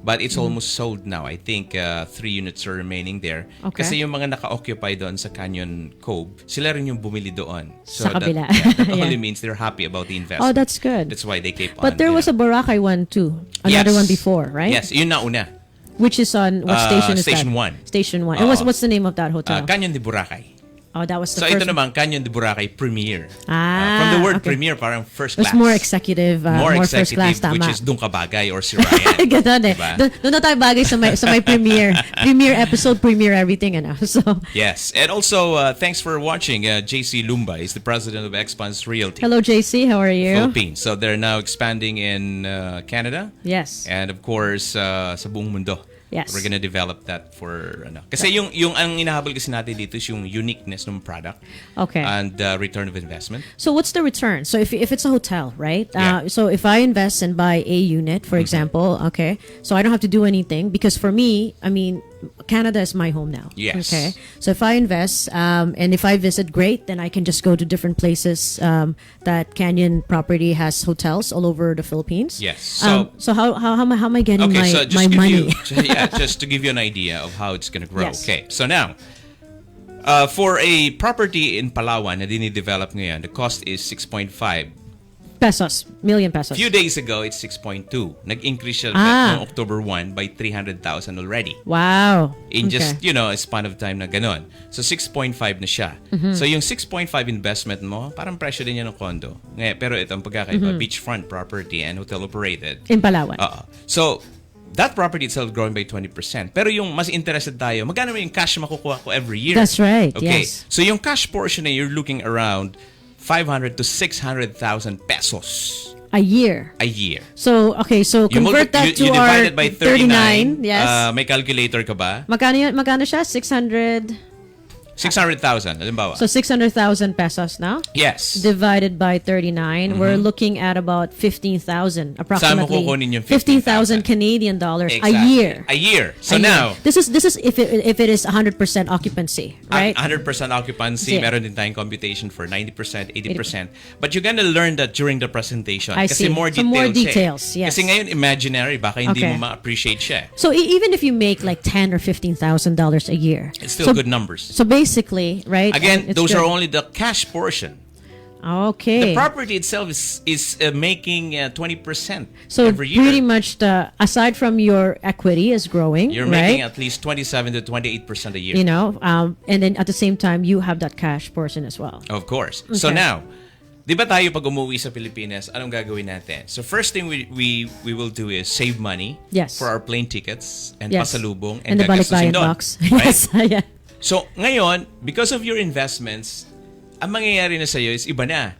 But it's almost sold now. I think 3 units are remaining there. Okay. Kasi yung mga naka-occupy doon sa Canyon Cove, sila rin yung bumili doon. So sa kabila. that only means they're happy about the investment. Oh, that's good. That's why they keep on. But there was a Boracay one too. Another one before, right? Yes, yun na una. Which is on, what station is Station that? 1. Station 1. And what's the name of that hotel? Canyon de Boracay. Oh, that was the So first ito naman, Canyon de Boracay Premier. Ah, from the word okay. Premier, parang first It's class. more executive, more first class, tama. Which is doon ka bagay or si Ryan. Ganun eh. Diba? Doon na tayo bagay sa may premiere. Premiere episode, premiere everything, ano. So, Yes. And also, thanks for watching. JC Lumba is the president of Expanse Realty hello, JC. How are you? Philippines. So they're now expanding in Canada. Yes. And of course, sa buong mundo. Yes. We're gonna develop that for kasi yung ang inahabol kasi natin dito is yung uniqueness ng product. Okay. And return of investment. So what's the return? So if it's a hotel, right? Yeah. So if I invest and buy a unit, for example, okay, so I don't have to do anything because for me, I mean, Canada is my home now. Yes. Okay. So if I invest and if I visit, great, then I can just go to different places that Canyon property has hotels all over the Philippines. Yes. So how am I getting Okay, so my money? just to give you an idea of how it's gonna grow. Yes. Okay, so now, for a property in Palawan na dinidevelop ngayon, the cost is 6.5. Million pesos. Few days ago, it's 6.2. Nag-increase siya noong October 1 by 300,000 already. Wow. In just, a span of time na ganon. So, 6.5 na siya. So, yung 6.5 investment mo, parang presyo din yan ng condo. Ngayon, pero ito ang pagkakaiba, beachfront property and hotel operated. In Palawan. So, that property itself growing by 20%. Pero yung mas interested tayo, magkano yung cash makukuha ko every year? That's right, Okay. yes. So, yung cash portion na you're looking around 500 to 600,000 pesos A year. a year. So, okay, so convert that to you our divide it by 39. Yes. May calculator ka ba? Magkano siya? 600,000, halimbawa. So 600,000 pesos now? Yes. Divided by 39, we're looking at about 15,000 approximately. Saan mo kukunin yung 15,000 Canadian dollars Exactly. a year. A year. So A year. now, this is if it is 100% occupancy, right? 100% occupancy, Yeah. meron din tayong computation for 90%, 80%. But you're gonna learn that during the presentation. I Kasi see. more So details more siya eh. details, yes. Kasi ngayon, imaginary, baka hindi Okay. mo ma-appreciate siya eh. So even if you make like $10,000 or $15,000 a year, It's still good numbers. So basically, right? Again, it's those good. are only the cash portion. Okay. The property itself is making 20% So every year. pretty much aside from your equity is growing, You're right? making at least 27 to 28% a year. You know, and then at the same time you have that cash portion as well. Of course. So Okay. now, di ba tayo pag umuwi sa Pilipinas, anong gagawin natin? So first thing we will do is save money Yes. for our plane tickets and Yes. pasalubong And the balikbayan gagastusin doon. box. Right? Yes. Yeah. So ngayon, because of your investments, ang mangyayari na sa'yo is iba na.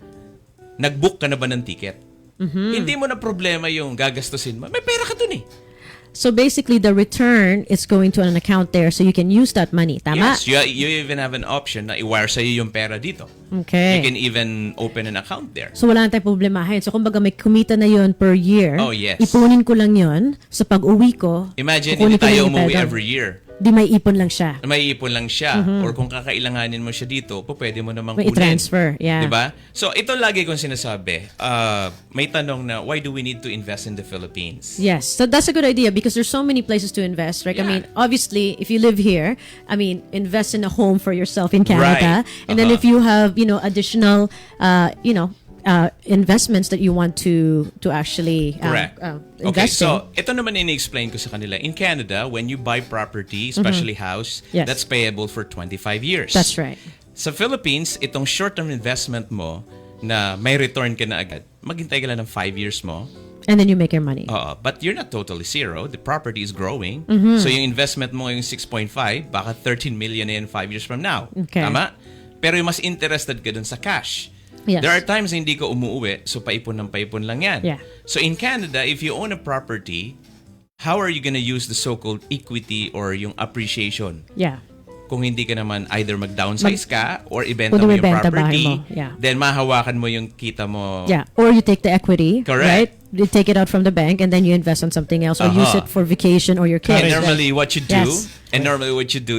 Nag-book ka na ba ng ticket? Hindi mo na problema yung gagastusin mo. May pera ka dun eh. So basically the return is going to an account there so you can use that money. Tama? Yes, you even have an option na i-wire sa'yo yung pera dito. Okay. You can even open an account there. So wala na tayong problemahin. So kumbaga may kumita na yon per year. Oh, yes. Ipunin ko lang yon sa pag-uwi ko. Imagine, kukunin hindi ko lang tayo yung pera umuwi doon. every year. Di may ipon lang siya. May ipon lang siya. Or kung kakailanganin mo siya dito, pwede mo namang May kunin. i-transfer, yeah. Diba? So, ito lagi kong sinasabi. May tanong na, why do we need to invest in the Philippines? Yes, so that's a good idea because there's so many places to invest, right? I Yeah. mean, obviously, if you live here, I mean, invest in a home for yourself in Canada, Right. and then if you have, additional, investments that you want to actually Correct. Okay, invest in. so ito naman ini-explain ko sa kanila. In Canada, when you buy property, especially house, Yes. that's payable for 25 years. That's right. Sa Philippines, itong short-term investment mo na may return ka na agad, maghintay ka lang ng 5 years mo. And then you make your money. But you're not totally zero. The property is growing. Mm-hmm. So yung investment mo yung 6.5, baka 13 million na yan 5 years from now. Okay. Tama? Pero yung mas interested ka dun sa cash. Yes. There are times na hindi ka umuwi, so paipon ng paipon lang yan. Yeah. So in Canada, if you own a property, how are you gonna use the so-called equity or yung appreciation? Yeah. Kung hindi ka naman either mag-downsize ka or ibenta Kung mo yung ibenta property, bahay mo, yeah. then mahawakan mo yung kita mo. Yeah. Or you take the equity, Correct. right? You take it out from the bank and then you invest on something else or use it for vacation or your kids. And normally what you do, Yes.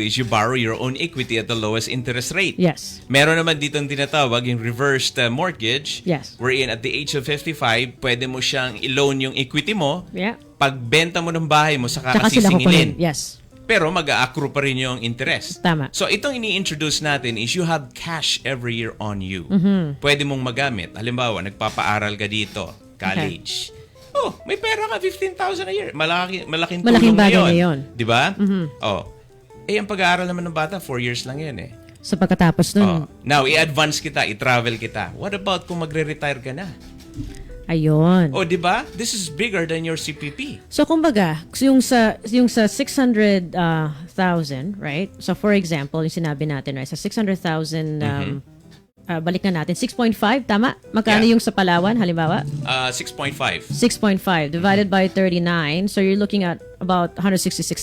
is you borrow your own equity at the lowest interest rate. Yes. Meron naman dito ang tinatawag yung reversed mortgage. Yes. Wherein at the age of 55, pwede mo siyang i-loan yung equity mo. Yeah. Pagbenta mo ng bahay mo, saka Tsaka sila sisingilin. kukunin. Yes. Pero mag-a-accrue pa rin yung interest. Tama. So itong ini-introduce natin is you have cash every year on you. Mm-hmm. Pwede mong magamit. Halimbawa, nagpapaaral ka dito, college. Oh, may pera ka, 15,000 a year. Malaking tulong na bagay yun. na yun. Di ba? Oh. Ang pag-aaral naman ng bata, 4 years lang yan eh. So pagkatapos nun, Now, i-advance kita, i-travel kita. What about kung magre-retire ka na? ayun. Oh, di ba? This is bigger than your CPP. So kumbaga, yung sa 600,000, right? So for example, yung sinabi natin, right? Sa 600,000 balik na natin 6.5, tama? Magkano Yeah. yung sa Palawan halimbawa? 6.5. 6.5 divided by 39, so you're looking at about $166,000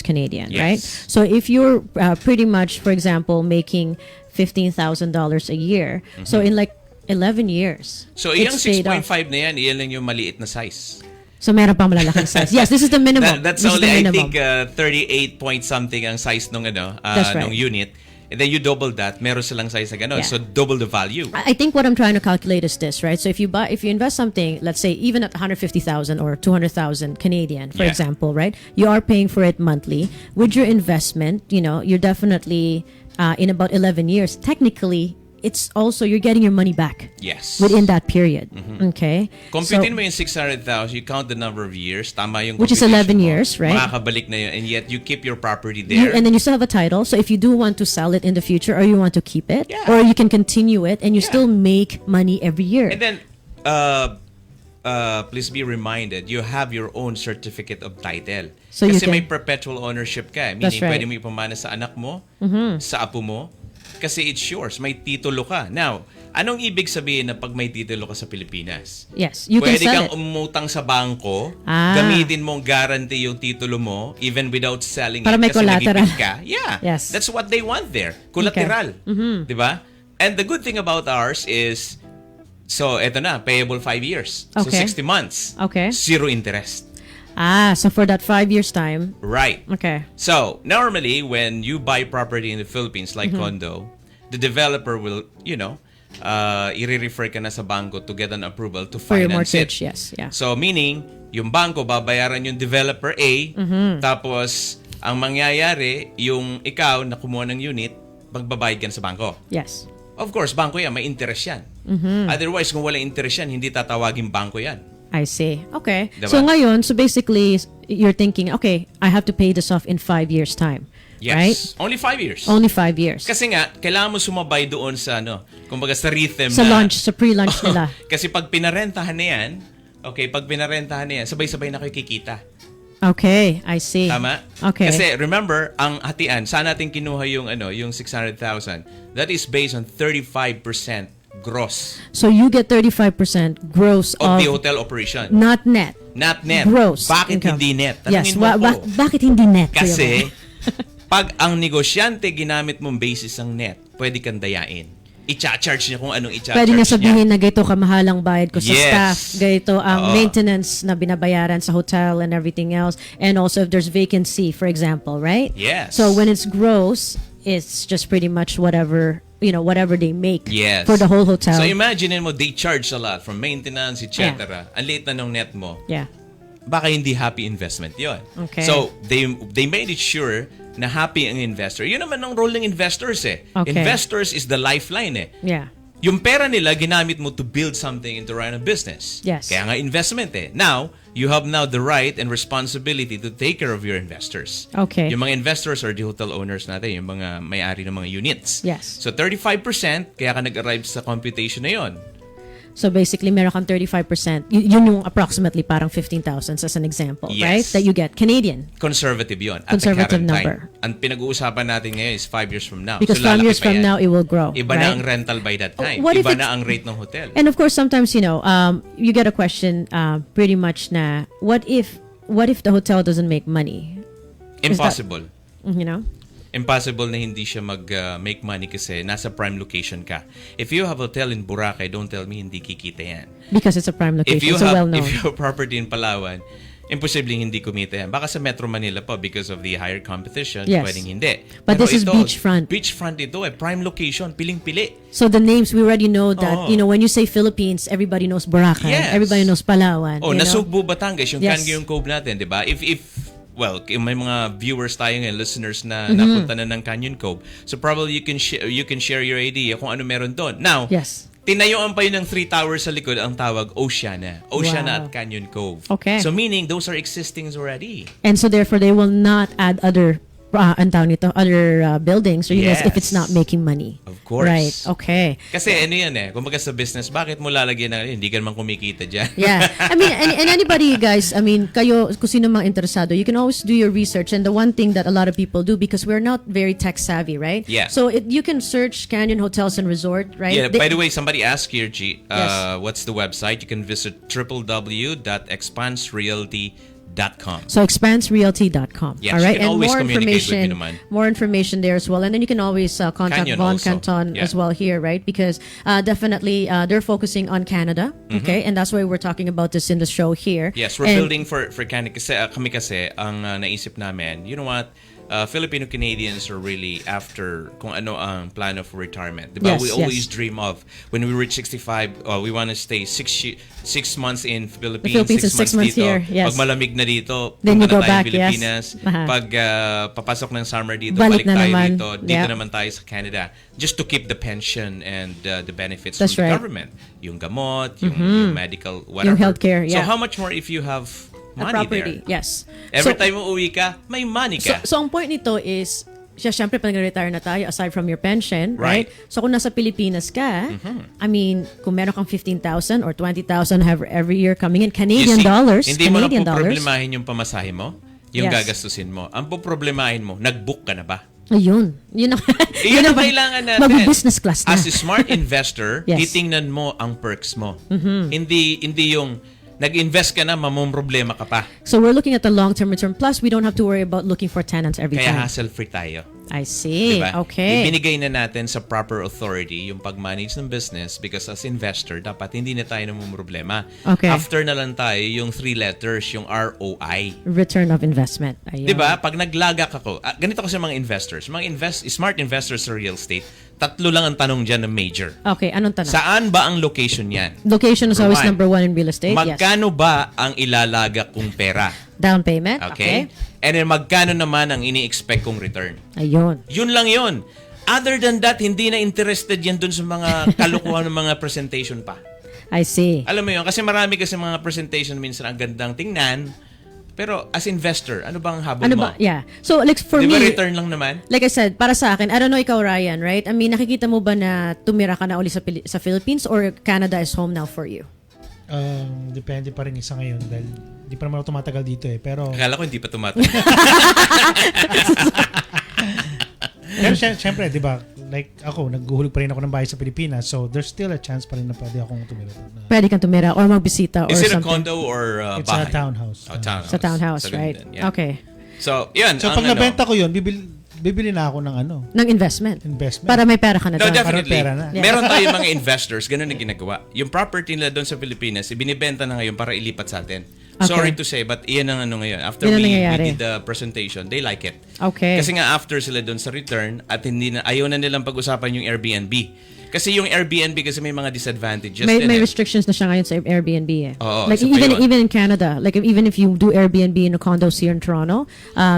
Canadian, Yes. right? So if you're pretty much, for example, making $15,000 a year, so in like 11 years, So, iyang it's paid off. 6.5 na yan, iyan lang yung maliit na size. So meron pang malalaking size. Yes, this is the minimum. That's This is only, the I minimum. think, 38 point something ang size nung, That's right. nung unit. And then you double that, meron silang size na gano'n. Yeah. So, double the value. I think what I'm trying to calculate is this, right? So if you invest something, let's say even at 150,000 or 200,000 Canadian, for Yeah. example, right? You are paying for it monthly. With your investment, you're definitely in about 11 years. Technically, it's also you're getting your money back Yes. within that period. Okay. Computin mo yung 600,000, you count the number of years, tama yung Which is computation 11 mo. years, right? Makakabalik na yun, and yet you keep your property there. And then you still have a title. So if you do want to sell it in the future or you want to keep it, Yeah. or you can continue it and you Yeah. still make money every year. And then, please be reminded, you have your own certificate of title. So you Kasi can- may perpetual ownership ka. Meaning, That's right. pwede mo ipamana sa anak mo, sa apo mo, kasi it's yours. May titulo ka. Now, anong ibig sabihin na pag may titulo ka sa Pilipinas? Yes, you can Pwede sell kang it. umutang sa bangko, Ah. gamitin mong guarantee yung titulo mo, even without selling Para it. may Kasi collateral. nagipit ka. Yeah. Yes. That's what they want there. Collateral. Di ba? And the good thing about ours is, so eto na, payable 5 years. So Okay. 60 months. Okay. Zero interest. So for that 5 years time, Right. okay. So, normally, when you buy property in the Philippines, like condo, the developer will, i-refer ka na sa banko to get an approval to For your finance mortgage, it. yes, yeah. So, meaning, yung banko, babayaran yung developer A, tapos, ang mangyayari, yung ikaw na kumuha ng unit, magbabayad ka na sa banko. Yes. Of course, banko yan, may interest yan. Otherwise, kung wala interest yan, hindi tatawagin banko yan. I see. Okay. Diba? So ngayon, so basically, you're thinking, okay, I have to pay this off in 5 years' time. Right? Yes. Only 5 years. Only 5 years. Kasi nga, kailangan mo sumabay doon sa, kumbaga sa rhythm Sa na... lunch, sa pre-lunch nila. Kasi pag pinarentahan na yan, sabay-sabay na kayo kikita. Okay, I see. Tama? Okay. Kasi remember, ang hatian, saan natin kinuha yung 600,000? That is based on 35% gross So you get 35% gross of of the hotel operation. not net. Not net. Gross Bakit income. hindi net? Yes. Tanungin mo ako. Bakit hindi net? Kuya Kasi, Mo? pag ang negosyante ginamit mong basis ang net, pwede kang dayain. I-charge niya kung anong i-charge Pwede niya niya. sabihin na ganito kamahalang bayad ko sa Yes. staff, ganito ang Oo. maintenance na binabayaran sa hotel and everything else, and also if there's vacancy, for example, right? Yes. So when it's gross, it's just pretty much whatever they make Yes. for the whole hotel. So imagine mo, they charge a lot from maintenance, etc. Ang liit na nung net mo. Yeah. Baka hindi happy investment yon. Okay. So they made it sure na happy ang investor. Yun naman ang role ng investors eh. Okay. Investors is the lifeline eh. Yeah. yung pera nila, ginamit mo to build something and to run a business. Yes. Kaya nga investment eh. Now, you have now the right and responsibility to take care of your investors. Okay. Yung mga investors or the hotel owners natin, yung mga may-ari ng mga units. Yes. So 35%, kaya ka nag-arrive sa computation na yon. So basically, meron kang 35%. Yun yung approximately parang 15,000 as an example, Yes. right? That you get. Canadian. Conservative yon. At Conservative the current number. time. Ang pinag-uusapan natin ngayon is 5 years from now. Because So, 5 lalaki years pa from yan. now, it will grow. Iba right? na ang rental by that time. What if Iba it's- na ang rate ng hotel. And of course, sometimes, you get a question pretty much na, what if the hotel doesn't make money? Impossible. You know? Impossible na hindi siya make money kasi nasa prime location ka. If you have a hotel in Boracay, don't tell me hindi kikita yan. Because it's a prime If location, you so have well-known. if you have property in Palawan, imposible hindi kumita yan. Baka sa Metro Manila pa because of the higher competition, Yes. pwedeng hindi. But Pero this is ito, beachfront. Beachfront ito prime location, piling-pili. So the names, we already know that, Oo. when you say Philippines, everybody knows Boracay. Yes. Everybody knows Palawan. Oh, you know? Nasugbu, Batangas, yung Yes. Canyon Cove natin, 'di ba? If may mga viewers tayo ngayon, listeners na napunta na ng Canyon Cove. So probably you can share your idea kung ano meron doon. Now, Yes. tinayuan pa yun ng 3 towers sa likod, ang tawag Oceana. Oceana Wow. at Canyon Cove. Okay. So meaning those are existing already. And so therefore, they will not add other buildings or units if it's not Yes. making money. Of course. Right. Okay. Kasi ano yan kumbaga sa business, bakit mo lalagyan ng hindi ka naman kumikita dyan? Yeah. I mean, and anybody, guys, kayo, kung sino mang interesado, you can always do your research. And the one thing that a lot of people do, because we're not very tech savvy, right? Yeah. So you can search Canyon Hotels and Resort, right? Yeah, by the way, somebody asked here, G, Yes. what's the website? You can visit www.expanserealty.com. So expanserealty.com. Yes, all right, you can and always communicate with me naman. more information there as well, and then you can always contact Canyon Von also. Canton Yeah. as well here, right? Because definitely they're focusing on Canada, okay, and that's why we're talking about this in the show here. Yes, we're And- building for Canada kasi kami kasi ang naisip namin, you know what? Filipino Canadians are really after kung ano ang plan of retirement. Diba? Yes, We yes. always dream of when we reach 65, we want to stay 6 months in Philippines, The Philippines 6 is 6 months months dito. here, yes. Pag malamig na dito, Then you punta na go tayo back, Pilipinas. yes. Aha. Pag papasok ng summer dito, Balik balik na tayo naman. dito Yeah. naman tayo sa Canada. Just to keep the pension and the benefits That's from the right. government. Yung gamot, yung medical, whatever. Yung healthcare, So yeah. how much more if you have a money property, there? yes. Every So- time mo uwi ka, may money ka. So ang point nito is, syempre pag nag-retire na tayo, aside from your pension, right? Right. So kung nasa Pilipinas ka, I mean, kung meron kang 15,000 or 20,000 every year coming in, You Canadian see, dollars, hindi mo Canadian na dollars. poproblemahin yung pamasahe mo, yung Yes. gagastusin mo. Ang poproblemahin mo, nag-book ka na ba? Ayun. Yun ang, Iyon ang kailangan natin. Mag-business class na. As a smart investor, Yes. titingnan mo ang perks mo. Hindi yung nag-invest ka na, mamumroblema ka pa. So we're looking at the long-term return. Plus, we don't have to worry about looking for tenants every Kaya time. hassle-free tayo. I see. Diba? Okay. Ibinigay na natin sa proper authority yung pag-manage ng business because as investor, dapat hindi na tayo namumroblema. Okay. After na lang tayo yung 3 letters, yung ROI. Return of investment. Ayun. Diba? Pag naglagak ako, ganito kasi mga investors, smart investors sa real estate, 3 lang ang tanong dyan na major. Okay, anong tanong? Saan ba ang location yan? Location is always Number number 1 in real estate. Yes. Magkano ba ang ilalagak kong pera? Down payment. Okay? And then magkano naman ang ini-expect kong return? Ayun. Yun lang yun. Other than that, hindi na interested yan dun sa mga kalukuhan ng mga presentation pa. I see. Alam mo yun, kasi marami kasi mga presentation minsan ang gandang tingnan, pero as investor, ano bang habol Ano mo? ba? Yeah. So, like for Di ba me, return lang naman? like I said, para sa akin, I don't know ikaw, Ryan, right? I mean, nakikita mo ba na tumira ka na uli sa Philippines or Canada is home now for you? Depende pa rin isa ngayon dahil di pa naman ako tumatagal dito eh. Pero Akala ko hindi pa tumatanda. syempre, di ba, like ako, naghuhulog pa rin ako ng bahay sa Pilipinas. So, there's still a chance pa rin na pwede akong tumira doon. Pwede kang tumira or magbisita or Is it a something. condo or It's bahay? a townhouse. Oh, townhouse. Sa townhouse, Sa right? ganun din, yeah. Okay. So, yun. So, ang pag nabenta ko yun, bibili na ako ng Ng investment. investment. Para may pera ka na No, doon. definitely. pera na. Yeah. Meron tayong mga investors, ganun na ginagawa. Yung property nila doon sa Pilipinas, ibinibenta na ngayon para ilipat sa atin. Okay. Sorry to say, but iyan ang ano ngayon. After Yun ang we nangyayari. did the presentation, they like it. Okay. Kasi nga after sila doon sa return at hindi na ayaw na nilang pag-usapan yung Airbnb. Kasi yung Airbnb kasi may mga disadvantages May din. restrictions na siya ngayon sa Airbnb eh. Oo, like isa pa yun. even in Canada, like even if you do Airbnb in a condos here in Toronto,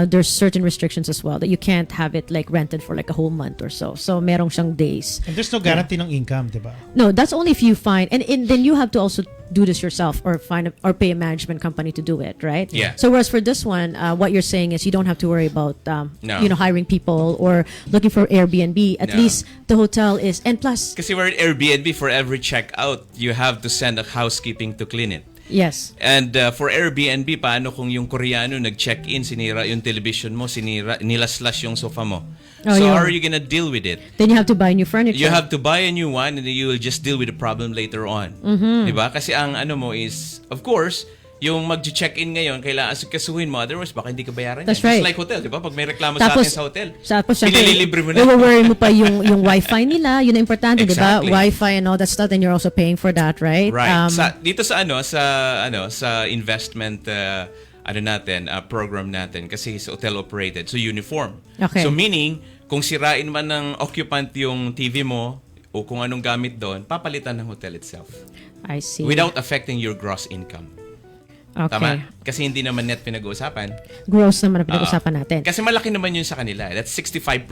there's certain restrictions as well that you can't have it like rented for like a whole month or so. So merong siyang days. And there's no guarantee ng income, di ba? No, that's only if you find, and then you have to also do this yourself or or pay a management company to do it, right? Yeah. So whereas for this one, what you're saying is you don't have to worry about No. hiring people or looking for Airbnb. At No. least the hotel is, and plus, Kasi we're at Airbnb, for every check-out, you have to send a housekeeping to clean it. yes. And for Airbnb, paano kung yung Koreano nag-check-in, sinira yung television mo, nilaslas yung sofa mo? Oh, So yun. how are you gonna deal with it? Then you have to buy new furniture. You have to buy a new one and then you will just deal with the problem later on. Diba? Kasi ang ano mo is, of course, yung mag-check-in ngayon, kailangan asikasuhin mo. Otherwise, baka hindi ka bayaran That's yan. right. Just like hotel, diba? Pag may reklamo Tapos, sa atin sa hotel, syempre, pinililibre mo na. i-worry mo pa yung wifi nila. Yun ang importante, di ba? Exactly. Wifi and all that stuff, and you're also paying for that, right? Right. Dito sa investment program natin kasi is hotel operated, so uniform. Okay. So meaning, kung sirain man ng occupant yung TV mo o kung anong gamit doon, papalitan ng hotel itself I see. without affecting your gross income. Okay. Tama? Kasi hindi naman net pinag-uusapan. Gross naman ang pinag-usapan natin. Kasi malaki naman yun sa kanila. That's 65%.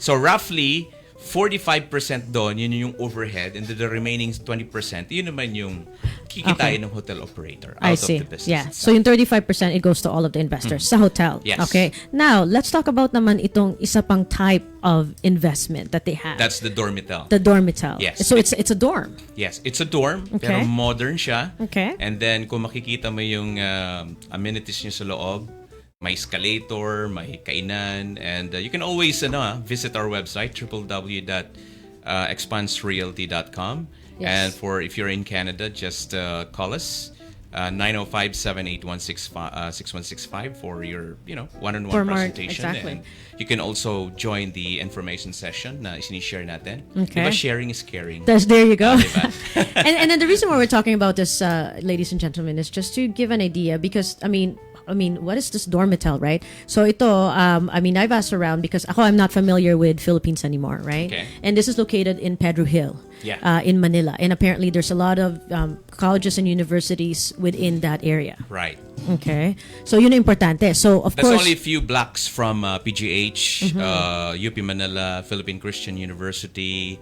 So roughly, 45% doon, yun yung overhead, and the remaining 20%, yun naman yung kikitain ng hotel operator out I see. of the business. Yeah. So yung 35% it goes to all of the investors sa hotel. Yes. Okay. Now, let's talk about naman itong isa pang type of investment that they have. That's the dormitel. the dormitel. Yes. So it's a dorm. Yes, it's a dorm, Okay. pero modern siya. Okay. And then, kung makikita mo yung amenities niya sa loob, may escalator, may kainan, and you can always visit our website, www.expansrealty.com. Yes. And if you're in Canada, just call us. 905-781-6165 for your one-on-one For more- presentation. exactly. And you can also join the information session na sinishare natin. Okay. Diba, sharing is caring. There you go. Diba? and then the reason why we're talking about this, ladies and gentlemen, is just to give an idea because I mean, what is this dormitel, right? So ito, I've asked around because I'm not familiar with Philippines anymore, right? Okay. And this is located in Pedro Hill, Yeah. in Manila. And apparently there's a lot of colleges and universities within that area. Right. Okay. So yun ang importante. So of That's course, only a few blocks from PGH, UP Manila, Philippine Christian University,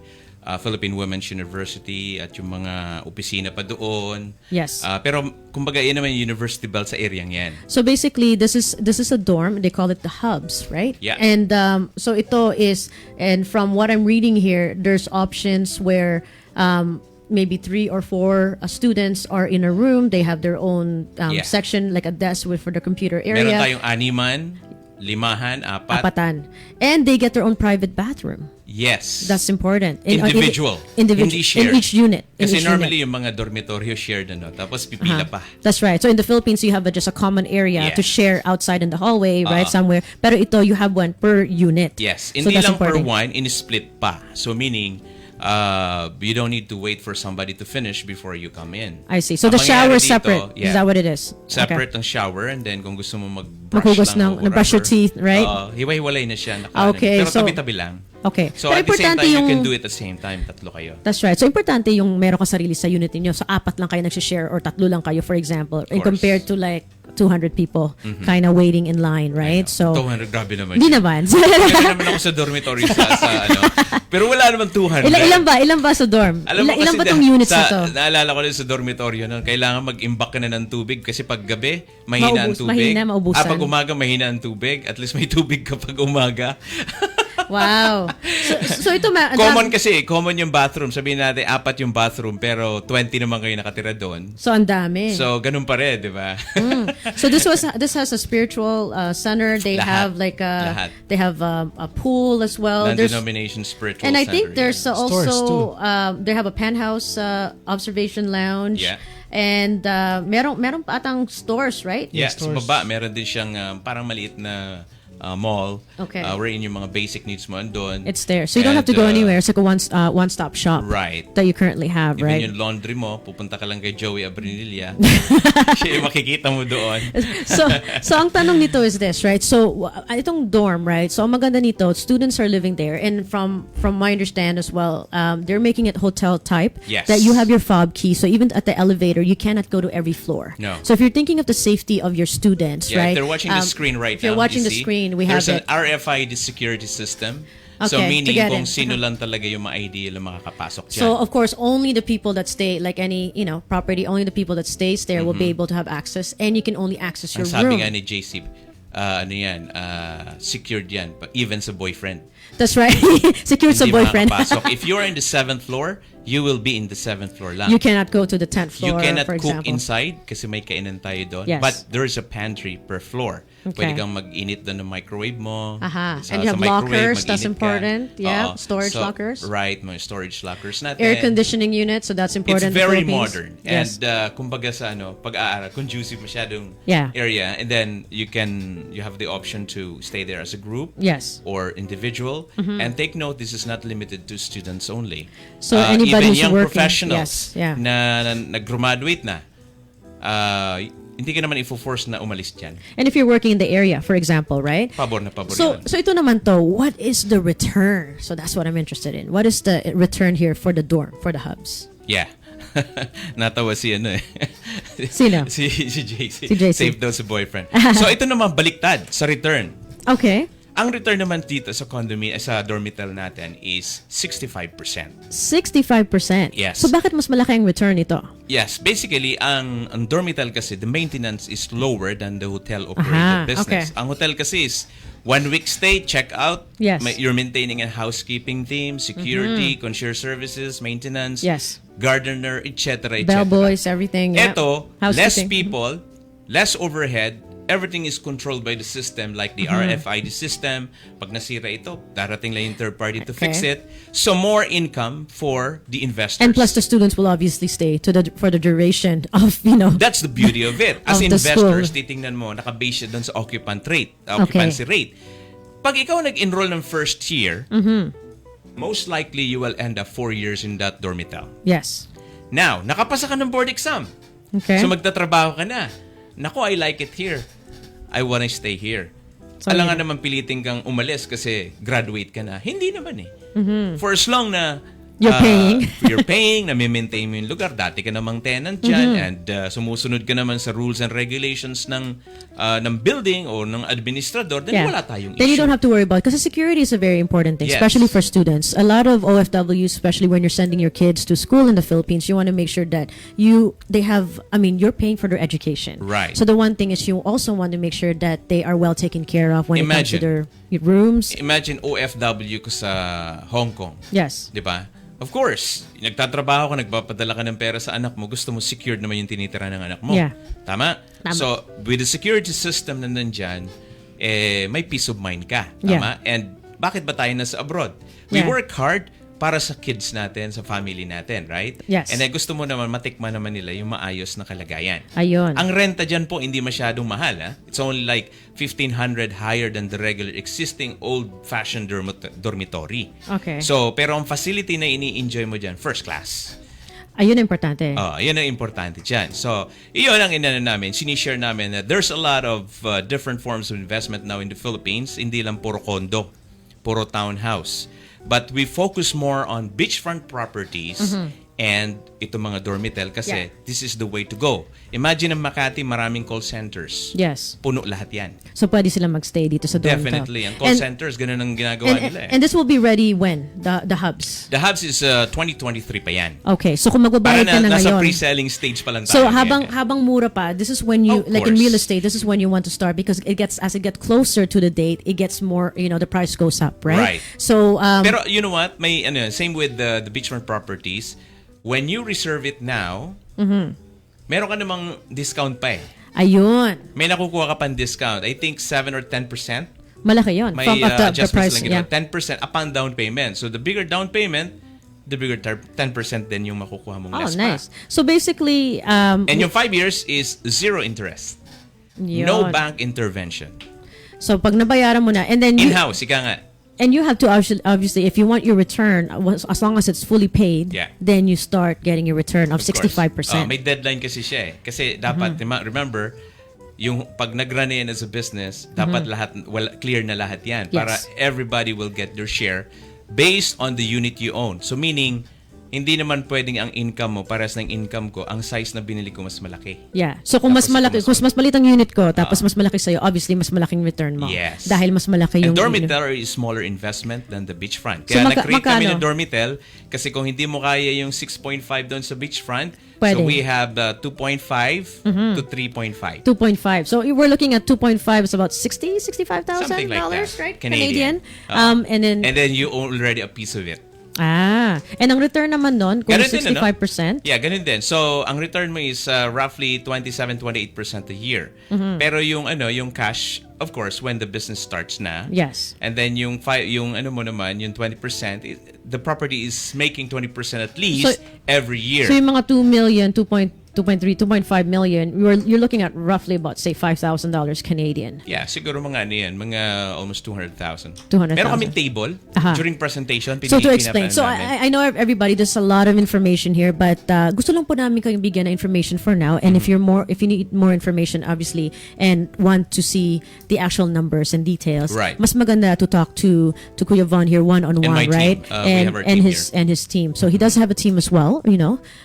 Philippine Women's University, at yung mga opisina pa doon. Yes. Pero kumbaga yun naman yung University Belt sa area yan. So basically, this is a dorm. They call it the hubs, right? Yeah. And so ito is, and from what I'm reading here, there's options where maybe 3 or 4 students are in a room. They have their own Yeah. section, like a desk for the computer area. Meron tayong 6, 5, 4. Apatan. And they get their own private bathroom. Yes. That's important. Individual. Individual. Hindi shared. In each unit. In Kasi each normally unit. yung mga dormitoryo shared tapos pipila pa. That's right. So in the Philippines, you have just a common area Yeah. to share outside in the hallway, right, somewhere. Pero ito, you have one per unit. Yes. So Hindi that's lang per important. one, in-split pa. So meaning, you don't need to wait for somebody to finish before you come in. I see. So Ang the shower mangyayari is separate. dito, Is that what it is? Separate Okay. ang shower, and then kung gusto mo mag-brush Maghugas lang ng- brush your teeth, right? Hiwa-hiwalay na siya. Okay, Pero so- tabi-tabi lang. Okay. So Pero at the same importante time, yung- you can do it at the same time. Tatlo kayo. That's right. So importante yung meron ka sarili sa unit niyo. So 4 lang kayo nag-share or 3 lang kayo, for example. And course. compared to like 200 people kind of waiting in line, right? So 200, grabe naman. hindi yun. naman. Kaya naman ako sa dormitory sa Pero wala naman 200. Ilan ba sa dorm? Alam mo Ilan kasi ba tong units na to? Naalala ko rin sa dormitoryo nun, kailangan mag-imbak ka na ng tubig kasi pag gabi, mahina ang tubig. Maubusan. Pag umaga, mahina ang tubig. At least may tubig ka pag umaga. Wow. So ito Common yung bathroom. Sabihin natin, 4 yung bathroom, pero 20 naman kayo nakatira doon. So ang dami. So, ganun pa rin, di ba? So this has a spiritual center. They Lahat. have like Lahat. they have a pool as well. Non-denomination spiritual And I center. think there's yan. Stores, also they have a penthouse observation lounge. Yeah. And meron pa atang stores, right? Yeah, sa stores. baba, meron din siyang parang maliit na mall. Okay. Wherein yung mga basic needs mo andun. It's there. So you don't have to go anywhere. It's like a one-stop shop Right. that you currently have, Even right? yung laundry mo, pupunta ka lang kay Joey Abrinilla. Siya yung makikita mo doon. So ang tanong nito is this, right? So itong dorm, right? So ang maganda nito, students are living there, and from my understand as well, they're making it hotel type. Yes. That you have your fob key, so even at the elevator, you cannot go to every floor. No. So if you're thinking of the safety of your students, Yeah, right? if they're watching the screen right if you're now, watching you the see, screen, we have there's it. an RFID security system. So Okay, meaning to get kung in. sino lang talaga yung ma-ID lang makakapasok dyan. So of course, only the people that stay, like any property, only the people that stays there will be able to have access, and you can only access your Ang sabi room. nga ni JC, secured yan, even sa boyfriend. That's right. Secured sa Hindi boyfriend. makakapasok. If you're in the 7th floor, you will be in the 7th floor lang. You cannot go to the 10th floor, You cannot for cook example. inside kasi may kainan tayo doon. Yes. But there is a pantry per floor. Okay. Pwede kang mag-init doon ng microwave mo. Aha. Sa- And you sa have microwave, lockers, that's mag-init ka. important. Yeah, Oo. storage lockers. Right, mga storage lockers natin. Air conditioning unit, so that's important. It's very in the Philippines. modern. And Yes. kumbaga sa pag-aaral, conducive masyadong Yeah. area. And then you have the option to stay there as a group Yes. or individual. And take note, this is not limited to students only. So anybody even who's young working, professionals yes, yeah. na nag-graduate na, hindi ka naman i-force na umalis dyan. And if you're working in the area, for example, right? Pabor na pabor So yan. so ito naman to, what is the return? So that's what I'm interested in. What is the return here for the dorm, for the hubs? Yeah. Natawa si Sino? si JC. Si JC. Save daw sa boyfriend. So ito naman baliktad sa return. Okay. Ang return naman dito sa sa dormitory natin is 65%. 65%. Yes. So bakit mas malaki ang return ito? Yes, basically ang dormitory kasi the maintenance is lower than the hotel operated Aha, business. okay. Ang hotel kasi is 1 week stay, check out. Yes. You're maintaining a housekeeping team, security, concierge services, maintenance, Yes. gardener, etc. Bellboys, everything. Yeah. Ito, less Housekeeping. people, less overhead, everything is controlled by the system like the RFID system. Pag nasira ito, darating lang yung third party to fix Okay. it. So more income for the investors. And plus the students will obviously stay for the duration of, That's the beauty of it. As Of the investors, school. titingnan mo, nakabase siya doon sa occupancy rate. Pag ikaw nag-enroll ng first year, most likely you will end up 4 years in that dormitory. Yes. Now, nakapasa ka ng board exam. Okay. So magtatrabaho ka na. Nako, I like it here. I wanna stay here. So, Alangan yeah. naman pilitin kang umalis kasi graduate ka na. Hindi naman eh. For as long na You're paying. you're paying, na-maintain mo yung lugar. Dati ka namang tenant dyan and sumusunod ka naman sa rules and regulations ng building o ng administrador, then wala tayong Then issue. you don't have to worry about, because security is a very important thing, Yes. especially for students. A lot of OFWs, especially when you're sending your kids to school in the Philippines, you want to make sure that you're paying for their education. Right. So the one thing is you also want to make sure that they are well taken care of when it comes to Imagine. their rooms. Imagine OFW ko sa Hong Kong. Yes. Di ba? Of course, nagtatrabaho ka, nagpapadala ka ng pera sa anak mo, gusto mo secured naman yung tinitira ng anak mo. Yeah. Tama? Tama. So, with the security system na nandyan, may peace of mind ka. Yeah. Tama? And bakit ba tayo nasa abroad? We Yeah. work hard para sa kids natin, sa family natin, right? Yes. And then gusto mo naman, matikman naman nila yung maayos na kalagayan. Ayun. Ang renta dyan po, hindi masyadong mahal. Ha? It's only like 1,500 higher than the regular existing old-fashioned dormitory. Okay. So, pero ang facility na ini-enjoy mo dyan, first class. Ayun ang importante. Yun ang importante dyan. So, iyon ang inano namin, sinishare namin that there's a lot of different forms of investment now in the Philippines. Hindi lang puro condo, puro townhouse. But we focus more on beachfront properties and itong mga dormitel kasi this is the way to go. Imagine ang Makati, maraming call centers. Yes. Puno lahat yan. So pwede silang magstay dito sa dorm. Definitely. Ang call centers, ganun ang ginagawa nila eh. And this will be ready when? The hubs? The hubs is 2023 pa yan. Okay. So kung Para magbabayad ka na nasa ngayon. pre-selling stage pa lang So tayo. habang mura pa, this is when you, Of like in course. real estate, this is when you want to start, because as it gets closer to the date, it gets more, the price goes up, right? Right. So Pero you know what? May same with the beachfront properties. When you reserve it now, meron ka namang discount pa eh. ayun, May nakukuha ka pang discount. I think 7 or 10%. malaki 'yon. May From the adjustments price, lang ginawa. 10% upon down payment. So the bigger down payment, the bigger 10% din yung makukuha mong Oh, less nice. pa. So basically, And yung 5 years is 0 interest. No yun. bank intervention. So pag nabayaran mo na, and then In-house, ika nga. and you have to obviously, if you want your return, as long as it's fully paid, Yeah. then you start getting your return of Of course. 65%. May deadline kasi siya eh. Kasi dapat, remember, yung pag nag-run yan as a business, dapat lahat, clear na lahat yan. Yes. Para everybody will get their share based on the unit you own. So meaning, hindi naman pwedeng ang income mo, pares ng income ko, ang size na binili ko mas malaki. Yeah. So kung mas Tapos malaki, kung kung mas maliit ang unit ko, tapos mas malaki sa'yo, obviously mas malaking return mo. Yes. Dahil mas malaki And yung... dormitory is smaller investment than the beachfront. So, Kaya nag-create kami magkano? ng dormitel kasi kung hindi mo kaya yung 6.5 doon sa beachfront, Pwede. so we have the 2.5 to 3.5. 2.5. So we're looking at 2.5 is about $65,000, Something like that. right? Canadian. And then And then you own already a piece of it. and ang return naman nun, kung Ganun din, 65%, Yeah, ganun din. So, ang return mo is roughly 27-28% a year. Pero yung yung cash, of course, when the business starts na. yes. And then yung mo naman, yung 20%, the property is making 20% at least So- every year. So yung mga 2 million, 2.3, 2.5 million, you're looking at roughly about, say, $5,000 Canadian. Yeah, siguro mga mga almost 200,000. 200,000. Meron kaming table Aha. during presentation. So to explain, pinapanood so namin. I know everybody, there's a lot of information here, but gusto lang po namin kayong bigyan ng information for now. And if you need more information, obviously, and want to see the actual numbers and details, Right. mas maganda to talk to Kuya Von here And my one-on-one, team. right? We have our team here. And his team. So he does have a team as well.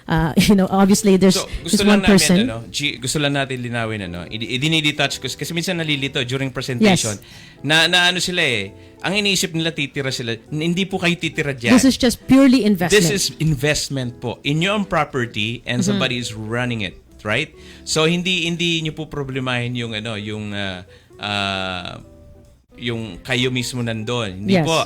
Obviously there's So, gusto one lang person. namin, gusto lang natin linawin, idinidetouch ko, kasi minsan nalilito during presentation, na sila ang iniisip nila titira sila, hindi po kayo titira dyan. This is just purely investment. This is investment po. In your own property and somebody is running it, right? So, hindi nyo po problemahin yung kayo mismo nandun. Hindi Yes. po.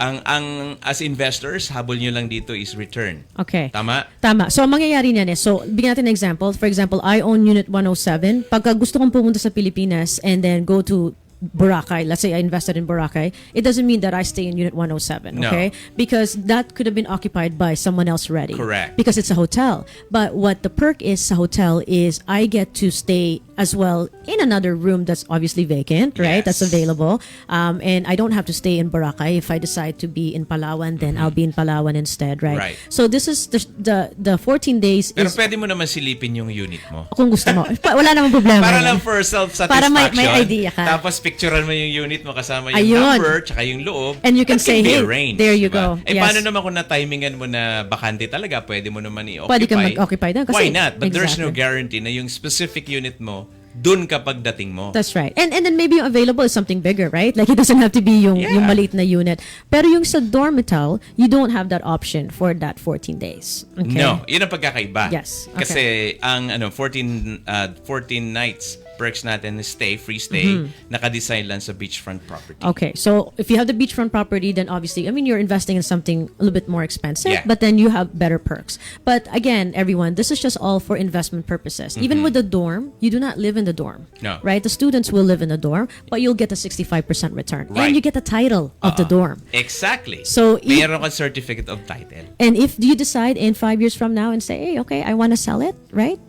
Ang as investors, habol nyo lang dito is return. Okay. Tama? Tama. So, ang mangyayari niyan so, bigyan natin ng example. For example, I own Unit 107. Pagka gusto kong pumunta sa Pilipinas and then go to Boracay, let's say I invested in Boracay, it doesn't mean that I stay in Unit 107, No. okay? Because that could have been occupied by someone else already. Correct. Because it's a hotel. But what the perk is sa hotel is I get to stay as well in another room that's obviously vacant, right? Yes. That's available. And I don't have to stay in Boracay. If I decide to be in Palawan, then I'll be in Palawan instead, right? Right. So this is the 14 days Pero is pwede mo naman silipin yung unit mo. kung gusto mo. Wala namang problema. Para yan. lang for self-satisfaction. Para may idea ka. Tapos picturean mo yung unit mo kasama yung Ayun. number tsaka yung loob. And you can That say, be hey, arranged, there you diba? go. Eh, Yes. paano naman kung na-timingan mo na bakante talaga, pwede mo naman i-occupy. Pwede kang mag-occupy doon. Why Kasi- not? But there's no Exactly. guarantee na yung specific unit mo, dun kapag dating mo. That's right. And then maybe yung available is something bigger, right? Like it doesn't have to be yung Yeah. maliit na unit. Pero yung sa dormital, you don't have that option for that 14 days. Okay? No, yun ang pagkakaiba. Yes, okay. Kasi ang 14 nights perks natin is free stay, naka-design lang sa beachfront property. Okay, so if you have the beachfront property, then obviously, you're investing in something a little bit more expensive, Yeah. but then you have better perks. But again, everyone, this is just all for investment purposes. Even with the dorm, you do not live in the dorm. No. Right? The students will live in the dorm, but you'll get a 65% return. Right. And you get the title of the dorm. Exactly. So, if- Mayroon kang certificate of title. And if you decide in 5 years from now and say, hey, okay, I want to sell it, right?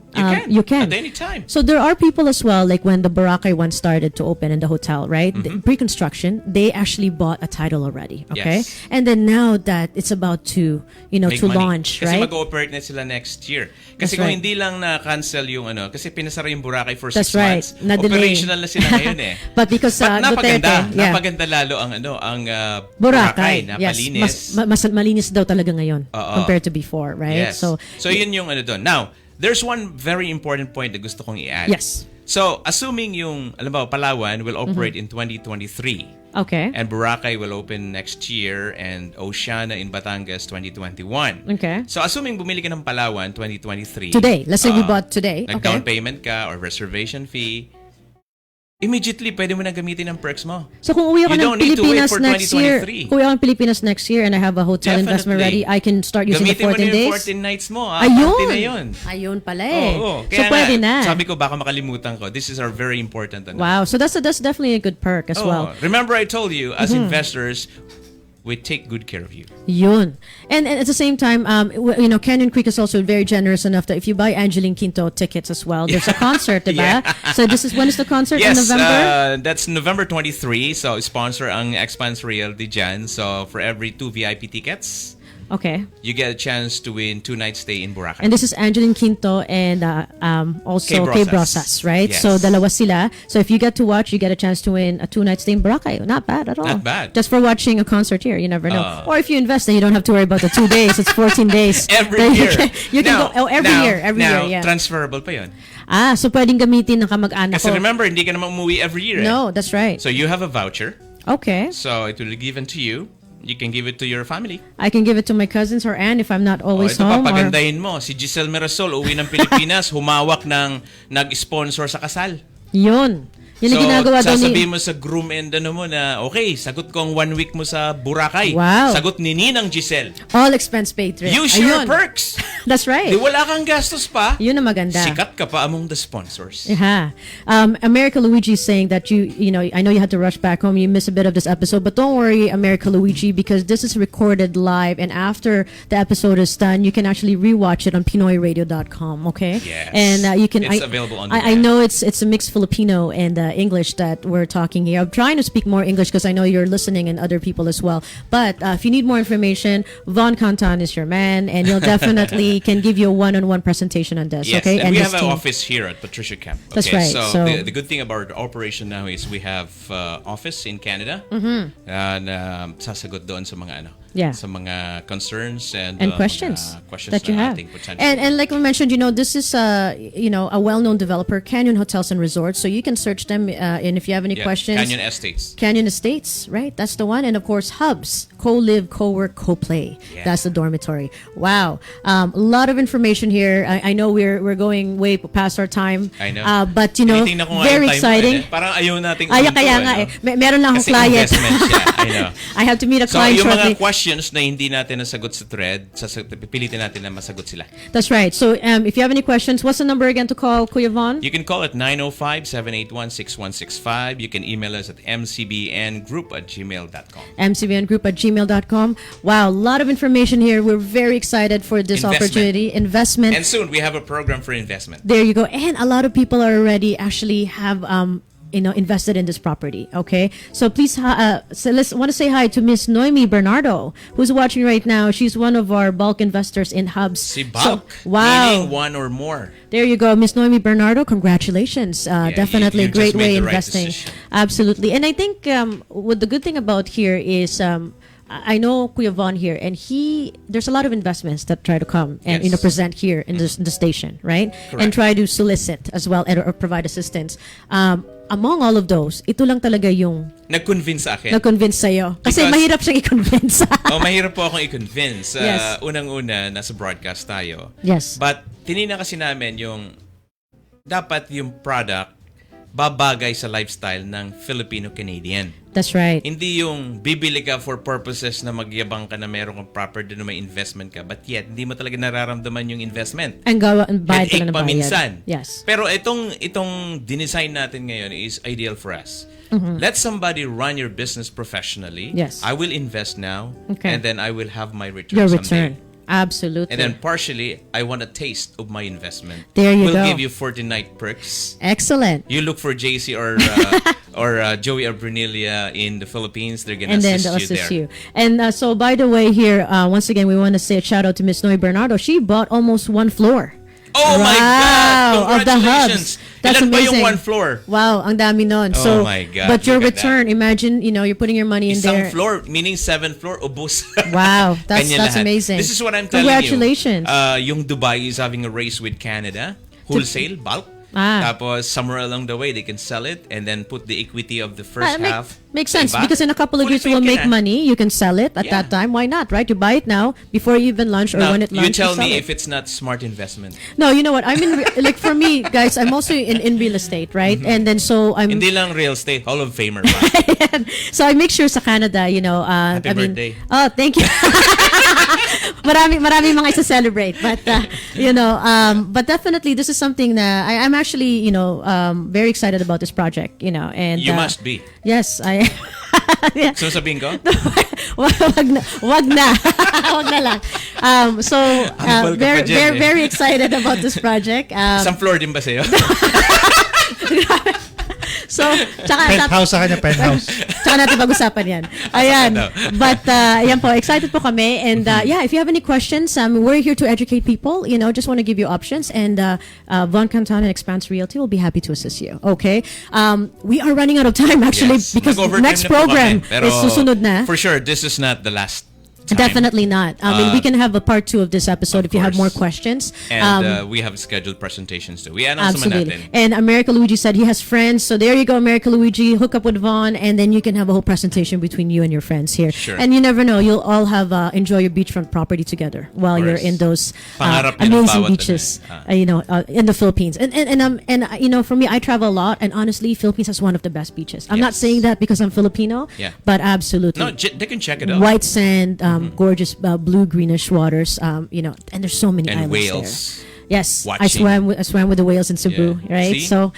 You can. At any time. So there are people as well, like when the Boracay one started to open in the hotel, right? The pre-construction, they actually bought a title already, okay? Yes. And then now that it's about to, Make to money. launch, Kasi right? mag-ooperate na sila next year. That's Kasi kung right. hindi lang na-cancel yung kasi pinasara yung Boracay for 6 That's right. months, Na-delay. operational na sila ngayon eh. But because But napaganda, Duterte, yeah. napaganda lalo ang Boracay, yes. napalinis. Mas malinis daw talaga ngayon Oo. compared to before, right? Yes. So yun yung doon. Now, there's one very important point na gusto kong i-add. Yes. So, assuming yung, alam mo, Palawan will operate in 2023. Okay. And Boracay will open next year and Oceana in Batangas 2021. Okay. So, assuming bumili ka ng Palawan 2023. Today. Let's say we bought today. Nag-down Okay. payment ka or reservation fee, immediately, pwede mo na gamitin ang perks mo. So kung uwi You ako ng don't need to wait Pilipinas for next year, 2023. kung uwi ako ng Pilipinas next year and I have a hotel investment ready, I can start using Gamitin the mo na 14 yung days? 14 nights mo. Ayun! Party na yun. Ayun pala eh. Oo. So Kaya pwede nga, na. sabi ko, baka makalimutan ko. This is our very important. Wow. So that's definitely a good perk as Oo. well. Remember I told you, as investors, we take good care of you. Yun. And at the same time, Canyon Creek is also very generous enough that if you buy Angeline Quinto tickets as well, there's a concert, diba? So when is the concert? Yes, in November? That's November 23. So sponsor ang Expanse Realty dyan. So for every 2 VIP tickets, Okay. you get a chance to win 2 night stay in Boracay. And this is Angeline Quinto and also Kay Brosas, right? Yes. So dalawa sila. So if you get to watch, you get a chance to win a 2-night stay in Boracay. Not bad at all. Not bad. Just for watching a concert here, you never know. Or if you invest, then you don't have to worry about the 2 days. It's 14 days. Every year. You can go every year. Every now, year, yeah. transferable pa yun. So pwedeng gamitin ng kamag-anak Kasi ko. remember, hindi ka naman umuwi every year. No, that's right. So you have a voucher. Okay. So it will be given to you. You can give it to your family. I can give it to my cousins or aunt if I'm not always ito home. papagandahin mo. Si Gizele Mirasol, uwi ng Pilipinas, humawak ng nag-sponsor sa kasal. Yun. Yun ang ginagawa daw ni... sasabihin mo sa groom and mo na, okay, sagot ko ang 1 week mo sa Boracay. Wow. Sagot ni Ninang Gizele. All expense paid trip. Use your perks. That's right. Di wala kang gastos pa. Yun ang maganda. Sikat ka pa among the sponsors. Yeah. America Luigi is saying that I know you had to rush back home. You missed a bit of this episode, but don't worry, America Luigi, because this is recorded live, and after the episode is done, you can actually rewatch it on PinoyRadio.com. Okay. Yes. And you can. It's available on I know it's a mixed Filipino and English that we're talking here. I'm trying to speak more English because I know you're listening and other people as well. But if you need more information, Von Canton is your man, and he'll definitely can give you a one-on-one presentation on this. Yes, okay. and we his have an team. office here at Patricia Camp. Okay? That's right. So the good thing about our operation now is we have office in Canada. And sasagot doon sa mga Yeah. sa mga concerns and questions that you na have. ating potential. And like we mentioned, this is a well-known developer, Canyon Hotels and Resorts. So you can search them, and if you have any questions, Canyon Estates. Canyon Estates, right? That's the one. And of course, Hubs, co-live, co-work, co-play. Yeah. That's the dormitory. Wow, a lot of information here. I know we're going way past our time. I know. But Tinitingnan ko nga very yung time exciting. mo, parang ayaw nating Kaya nga meron lang akong Kasi client. investment siya. I know. I have to meet a So client yung shortly. mga questions na hindi natin nasagot sa thread, pipilitin natin na masagot sila. That's right. So if you have any questions, what's the number again to call, Kuya Von? You can call at 905-781-6165. You can email us at mcbngroup@gmail.com. mcbngroup@gmail.com. Wow, a lot of information here. We're very excited for this opportunity. Investment. And soon we have a program for investment. There you go. And a lot of people are already actually have invested in this property. Okay, so please, so let's want to say hi to Miss Noemi Bernardo, who's watching right now. She's one of our bulk investors in Hubs. Si bulk, wow, meaning one or more. There you go, Miss Noemi Bernardo. Congratulations. Definitely you a great just way made the right investing. decision. Absolutely. And I think what the good thing about here is I know Kuya Von here, and there's a lot of investments that try to come and Yes. present here in the station, right? Correct. And try to solicit as well or provide assistance. Among all of those, ito lang talaga yung Nag-convince sa akin. nag-convince sa'yo. Kasi Because- mahirap siyang i-convince. Mahirap po akong i-convince. Yes. Unang-una, nasa broadcast tayo. Yes. But tinina kasi namin yung dapat yung product babagay sa lifestyle ng Filipino-Canadian. That's right. Hindi yung bibili ka for purposes na magyabang ka na meron kang property na may investment ka, but yet hindi mo talaga nararamdaman yung investment. Ang bayad ka Headache na ng pa bayad. minsan. Yes. Pero itong dinesign natin ngayon is ideal for us. Let somebody run your business professionally. Yes. I will invest now, Okay. and then I will have my return Your someday. return. Absolutely. And then partially, I want a taste of my investment. There you we'll go. give you 40-night perks. Excellent. You look for JC or Joey or Brunilia in the Philippines. They're gonna And then assist they'll you assist there. you. And so, by the way, here once again, we want to say a shout out to Miss Noe Bernardo. She bought almost 1 floor. Oh my Wow, God! of the Congratulations! Hubs. That's Ilan ba amazing. yung 1 floor? Wow, ang dami nun. Oh So, my God, but your look at return, imagine, you're putting your money in Isang there. floor, meaning 7th floor, ubos. Wow, that's Kanya lahat. amazing. This is what I'm telling Congratulations. you. Yung Dubai is having a race with Canada. Wholesale, bulk. Tapos somewhere along the way, they can sell it and then put the equity of the first half. Makes sense Diba? because in a couple of years you Fully will paid make ka na. money. You can sell it at Yeah. that time. Why not, right? You buy it now before you even launch or Now, when it launches. you tell sell me it. if it's not smart investment. No, you know what? I'm in like for me, guys. I'm also in real estate, right? And then so I'm. Hindi lang real estate, Hall of Famer pa. So I make sure sa Canada, Happy I mean, birthday. oh, thank you. marami mga isa-celebrate. But, but definitely this is something that I'm actually, very excited about this project, and You must be. yes, I yeah. So sabihin ko? wag na wag na lang. So Ambal ka pa very dyan, very eh. very excited about this project. Isang floor din ba sa'yo? So, tsaka Penthouse sa kanya, penthouse. tsaka natin pag-usapan yan. Ayan. But, yan po, excited po kami. And if you have any questions, we're here to educate people. Just want to give you options. And Von Canton and Expanse Realty will be happy to assist you. Okay? We are running out of time actually Yes. because Nag-overtime next na po program kami. Pero is susunod na. For sure, this is not the last time. Definitely not. We can have a part 2 of this episode if you have more course. questions. And we have scheduled presentations too. We announce naman Absolutely. natin. And America Luigi said he has friends. So there you go, America Luigi. Hook up with Vaughn, and then you can have a whole presentation between you and your friends here. Sure. And you never know, you'll all have enjoy your beachfront property together while you're course. in those Pangarap yun ng amazing bawat beaches, in the Philippines. And for me, I travel a lot, and honestly, Philippines has one of the best beaches. I'm not Yes. saying that because I'm Filipino, Yeah. but absolutely. No, they can check it out. White sand, gorgeous blue greenish waters, and there's so many And islands whales. there. Yes, I Watching. swam with the whales in Cebu, Yeah. right? See? So,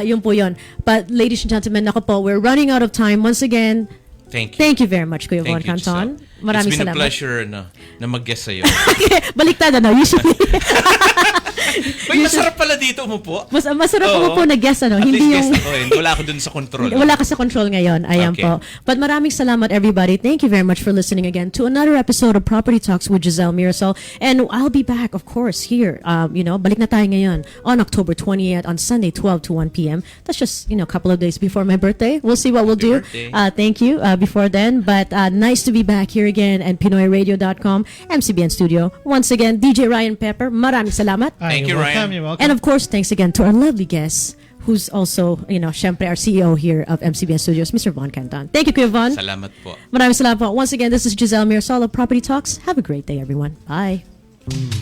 yun po yun. But ladies and gentlemen, nako po, we're running out of time. Once again, Thank you. very much, Kuya Von Thank you, Canton. Giselle. Maraming It's been salamat. a pleasure na mag-guest sa'yo. Baliktad usually. Uy, masarap pala dito umupo. Masarap Oo. po na guest, At hindi least yung... guest ako eh. Wala ako dun sa control. Wala ka sa control ngayon. Ayan Okay. po. But maraming salamat, everybody. Thank you very much for listening again to another episode of Property Talks with Gizele Mirasol. And I'll be back, of course, here. Balik na tayo ngayon on October 28th on Sunday, 12 to 1 p.m. That's just, a couple of days before my birthday. We'll see what we'll do. birthday. Thank you before then. But nice to be back here again at PinoyRadio.com, MCBN Studio. Once again, DJ Ryan Pepper, maraming salamat. Thank you, You're welcome, Ryan. You're welcome. And of course, thanks again to our lovely guest, who's also, syempre our CEO here of MCBN Studios, Mr. Von Canton. Thank you, Kuya Von. Salamat po. Maraming salamat po. Once again, this is Gizele Mirasol of Property Talks. Have a great day, everyone. Bye.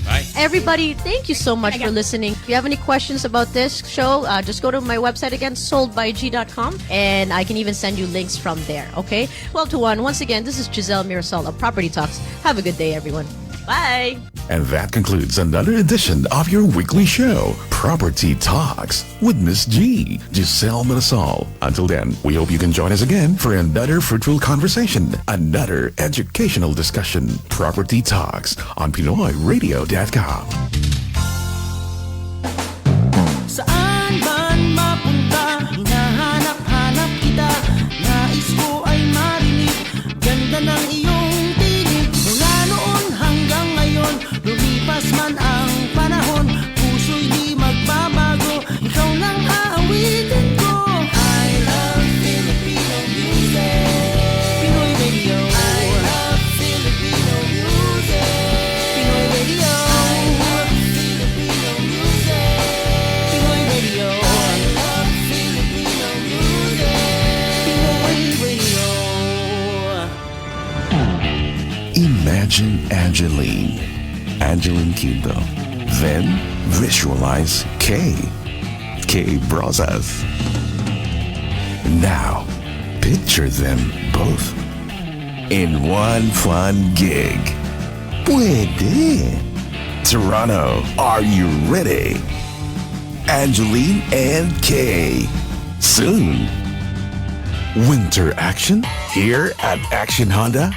Bye. Everybody, thank you so much for listening. If you have any questions about this show, just go to my website again, soldbyg.com, and I can even send you links from there, okay? 12 to 1. Once again, this is Gizele Mirasol of Property Talks. Have a good day, everyone. Bye. And that concludes another edition of your weekly show, Property Talks, with Miss G, Gizele Mirasol. Until then, we hope you can join us again for another fruitful conversation, another educational discussion. Property Talks on PinoyRadio.com. Saan man mapunta, hinahanap-hanap kita. Nais ko ay marinig, ganda ng iyong tinig. Mula noon hanggang ngayon, lumipas man ang panahon, puso'y di magbabago, ikaw lang aawitin ko. I love Filipino music, Pinoy Radio. I love Filipino music, Pinoy Radio. I love Filipino music, Pinoy Radio. I love Filipino music, Pinoy Radio. Imagine Angeline Quinto. Then visualize K Brosas. Now, picture them both in one fun gig. Pwede. Toronto, are you ready? Angeline and Kay. Soon. Winter action here at Action Honda.